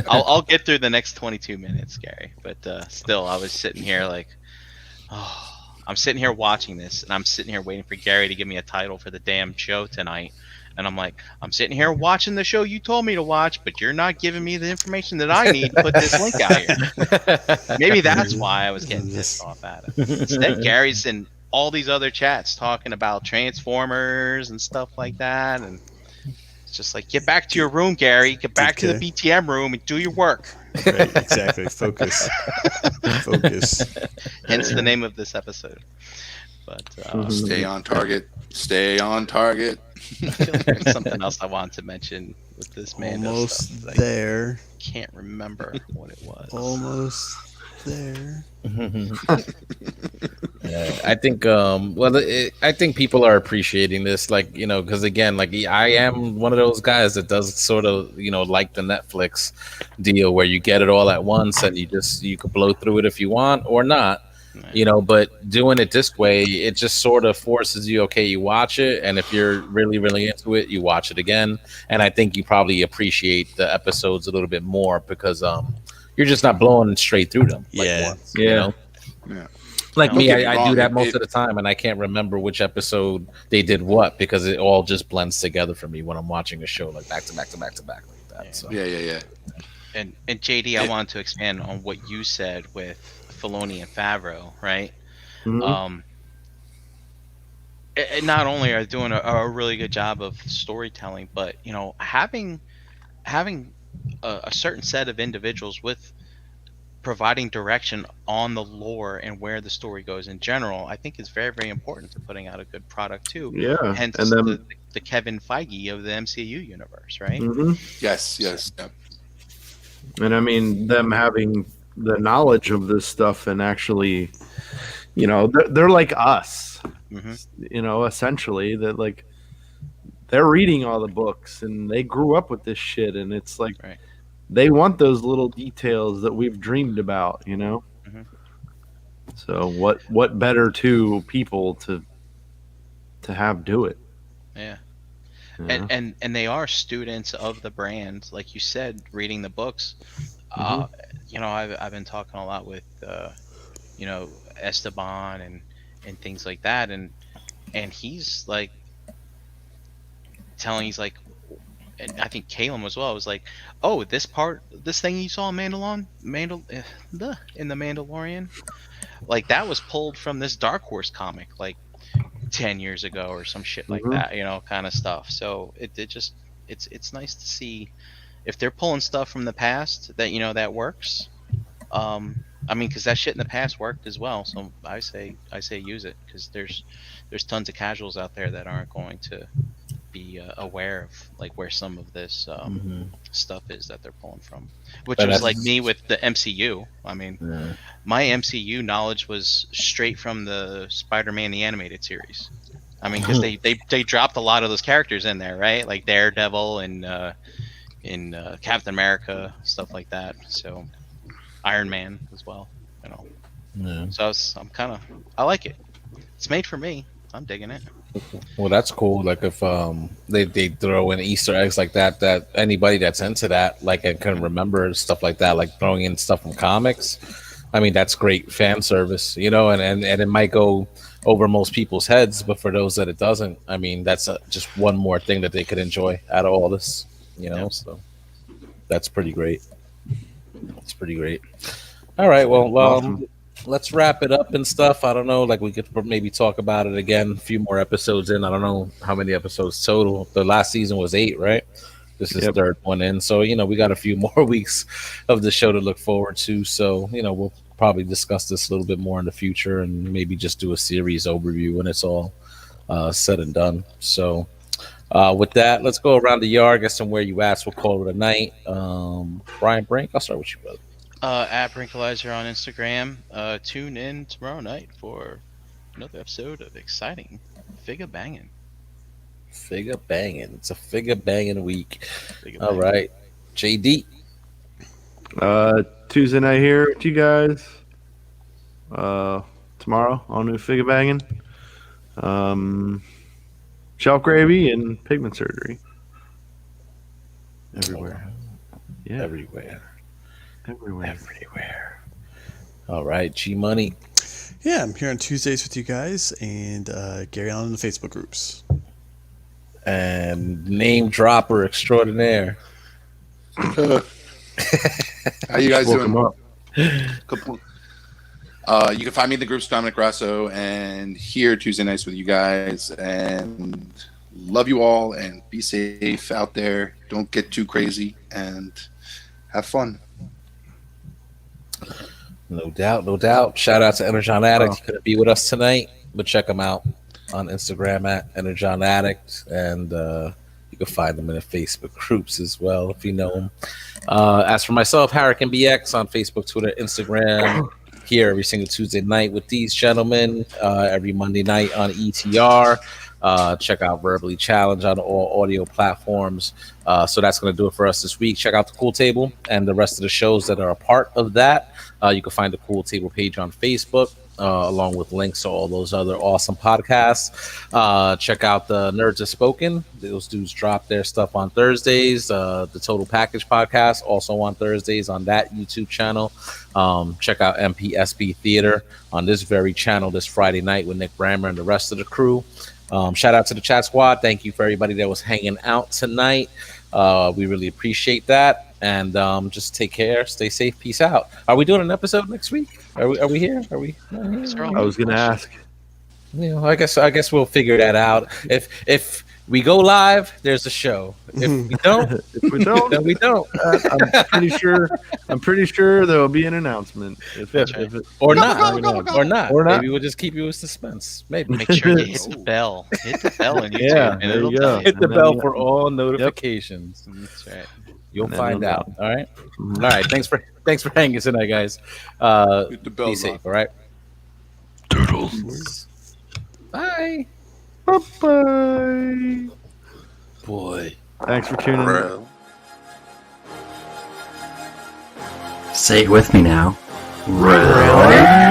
I'll get through the next 22 minutes, Gary. But still, I was sitting here like, oh, I'm sitting here watching this, and I'm sitting here waiting for Gary to give me a title for the damn show tonight. And I'm like, I'm sitting here watching the show you told me to watch, but you're not giving me the information that I need to put this link out here. Maybe that's why I was getting pissed off at it. Instead, Gary's in all these other chats talking about Transformers and stuff like that, and it's just like, get back to your room, Gary. Get back to the BTM room and do your work. Right, exactly. Focus. Focus. Hence the name of this episode. But Stay on target. Stay on target. I feel like there's something else I wanted to mention with this Mando Almost stuff that there. I can't remember what it was. Almost there. Yeah, I think I think people are appreciating this, like, you know, because again, like, I am one of those guys that does sort of, you know, like the Netflix deal where you get it all at once and you could blow through it if you want or not, you know. But doing it this way, it just sort of forces you, okay, you watch it, and if you're really into it, you watch it again. And I think you probably appreciate the episodes a little bit more because you're just not blowing straight through them like Yeah. once, you know? Yeah. Like Don't me, get me I wrong, do that it- most it- of the time, and I can't remember which episode they did what because it all just blends together for me when I'm watching a show like back to back like that. Yeah. So Yeah. And JD, I wanted to expand on what you said with Filoni and Favreau, right? Mhm. And not only are they doing a really good job of storytelling, but you know, having a certain set of individuals with providing direction on the lore and where the story goes in general, I think is very, very important to putting out a good product too. Yeah, Hence and then the Kevin Feige of the MCU universe, right? Yes. Yeah. and I mean them having the knowledge of this stuff and actually, you know, they're like us, hmm you know, essentially that like they're reading all the books and they grew up with this shit, and it's like Right. they want those little details that we've dreamed about, you know. Mhm. So what better two people to have do it? Yeah. you know? And they are students of the brand, like you said, reading the books. You know, I've been talking a lot with you know, Esteban and things like that, and he's like he's like, and I think Caleb as well was like, oh, this thing you saw in in the Mandalorian, like that was pulled from this Dark Horse comic like 10 years ago or some shit like that, you know, kind of stuff. So it just it's nice to see if they're pulling stuff from the past that, you know, that works. I mean, because that shit in the past worked as well. So I say use it, because there's tons of casuals out there that aren't going to be aware of like where some of this stuff is that they're pulling from, which But was that's- like me with the MCU. I mean, my MCU knowledge was straight from the Spider-Man the animated series. I mean, because they dropped a lot of those characters in there, right? Like Daredevil and in Captain America, stuff like that. So Iron Man as well, you know. Yeah. So I like it. It's made for me. I'm digging it. Well, that's cool. Like if they throw in Easter eggs like that, that anybody that's into that, like, and can remember stuff like that, like throwing in stuff from comics. I mean, that's great fan service, you know, and it might go over most people's heads, but for those that it doesn't, I mean, that's just one more thing that they could enjoy out of all this, you know. So that's pretty great. That's pretty great. All right, well, Awesome. let's wrap it up and stuff. I don't know, like we could maybe talk about it again. A few more episodes in. I don't know how many episodes total. The last season was 8, right? This is Yep. third one in, so you know we got a few more weeks of the show to look forward to. So you know we'll probably discuss this a little bit more in the future, and maybe just do a series overview when it's all said and done. So with that, let's go around the yard, get some where you asked. We'll call it a night. Brian Brink, I'll start with you, brother. At Brinkalizer on Instagram. Tune in tomorrow night for another episode of exciting figure banging. Figure banging. It's a figure banging week. Figure All banging. right, JD. Tuesday night here with you guys. Tomorrow, all new figure banging. Shelf gravy and pigment surgery. Everywhere. Yeah, Everywhere. everywhere. Everywhere. All right, G Money. Yeah, I'm here on Tuesdays with you guys and Gary on the Facebook groups. And name dropper extraordinaire. How you guys Woke 'em doing? up. You can find me in the groups Dominic Grasso and here Tuesday nights with you guys. And love you all and be safe out there. Don't get too crazy and have fun. No doubt, no doubt. Shout out to Energon Addict. He couldn't be with us tonight, but check him out on Instagram at Energon Addict, and you can find him in the Facebook groups as well if you know him. As for myself, Harrican BX on Facebook, Twitter, Instagram. Here every single Tuesday night with these gentlemen. Every Monday night on ETR. Check out Verbally Challenge on all audio platforms. So that's going to do it for us this week. Check out the Cool Table and the rest of the shows that are a part of that. You can find the Cool Table page on Facebook, along with links to all those other awesome podcasts. Check out the Nerds Have Spoken. Those dudes drop their stuff on Thursdays. The Total Package podcast also on Thursdays on that YouTube channel. Check out MPSB Theater on this very channel this Friday night with Nick Brammer and the rest of the crew. Shout out to the chat squad. Thank you for everybody that was hanging out tonight. We really appreciate that. And just take care, stay safe, peace out. Are we doing an episode next week? Are we here? Are we not here? These are all I was good gonna questions. ask. You know, I guess we'll figure that out. If we go live, there's a show. If we don't, If we don't, then we don't. I'm pretty sure. I'm pretty sure there will be an announcement. If That's if it, Or Go, not. go, go, go. Or not. Or not. Maybe we'll just keep you in suspense. Maybe. Make sure you hit the bell. Hit the bell on YouTube, Yeah, and there it'll you tell go. you. Hit the And bell then- for all notifications. That's right. You'll And then find we'll out. All right. Mhm. All right. Thanks for hanging tonight, guys. Hit the bell, Be safe. All right. Bye. Bye-bye. Boy. Thanks for tuning in. Bro. Say it with me now. Round.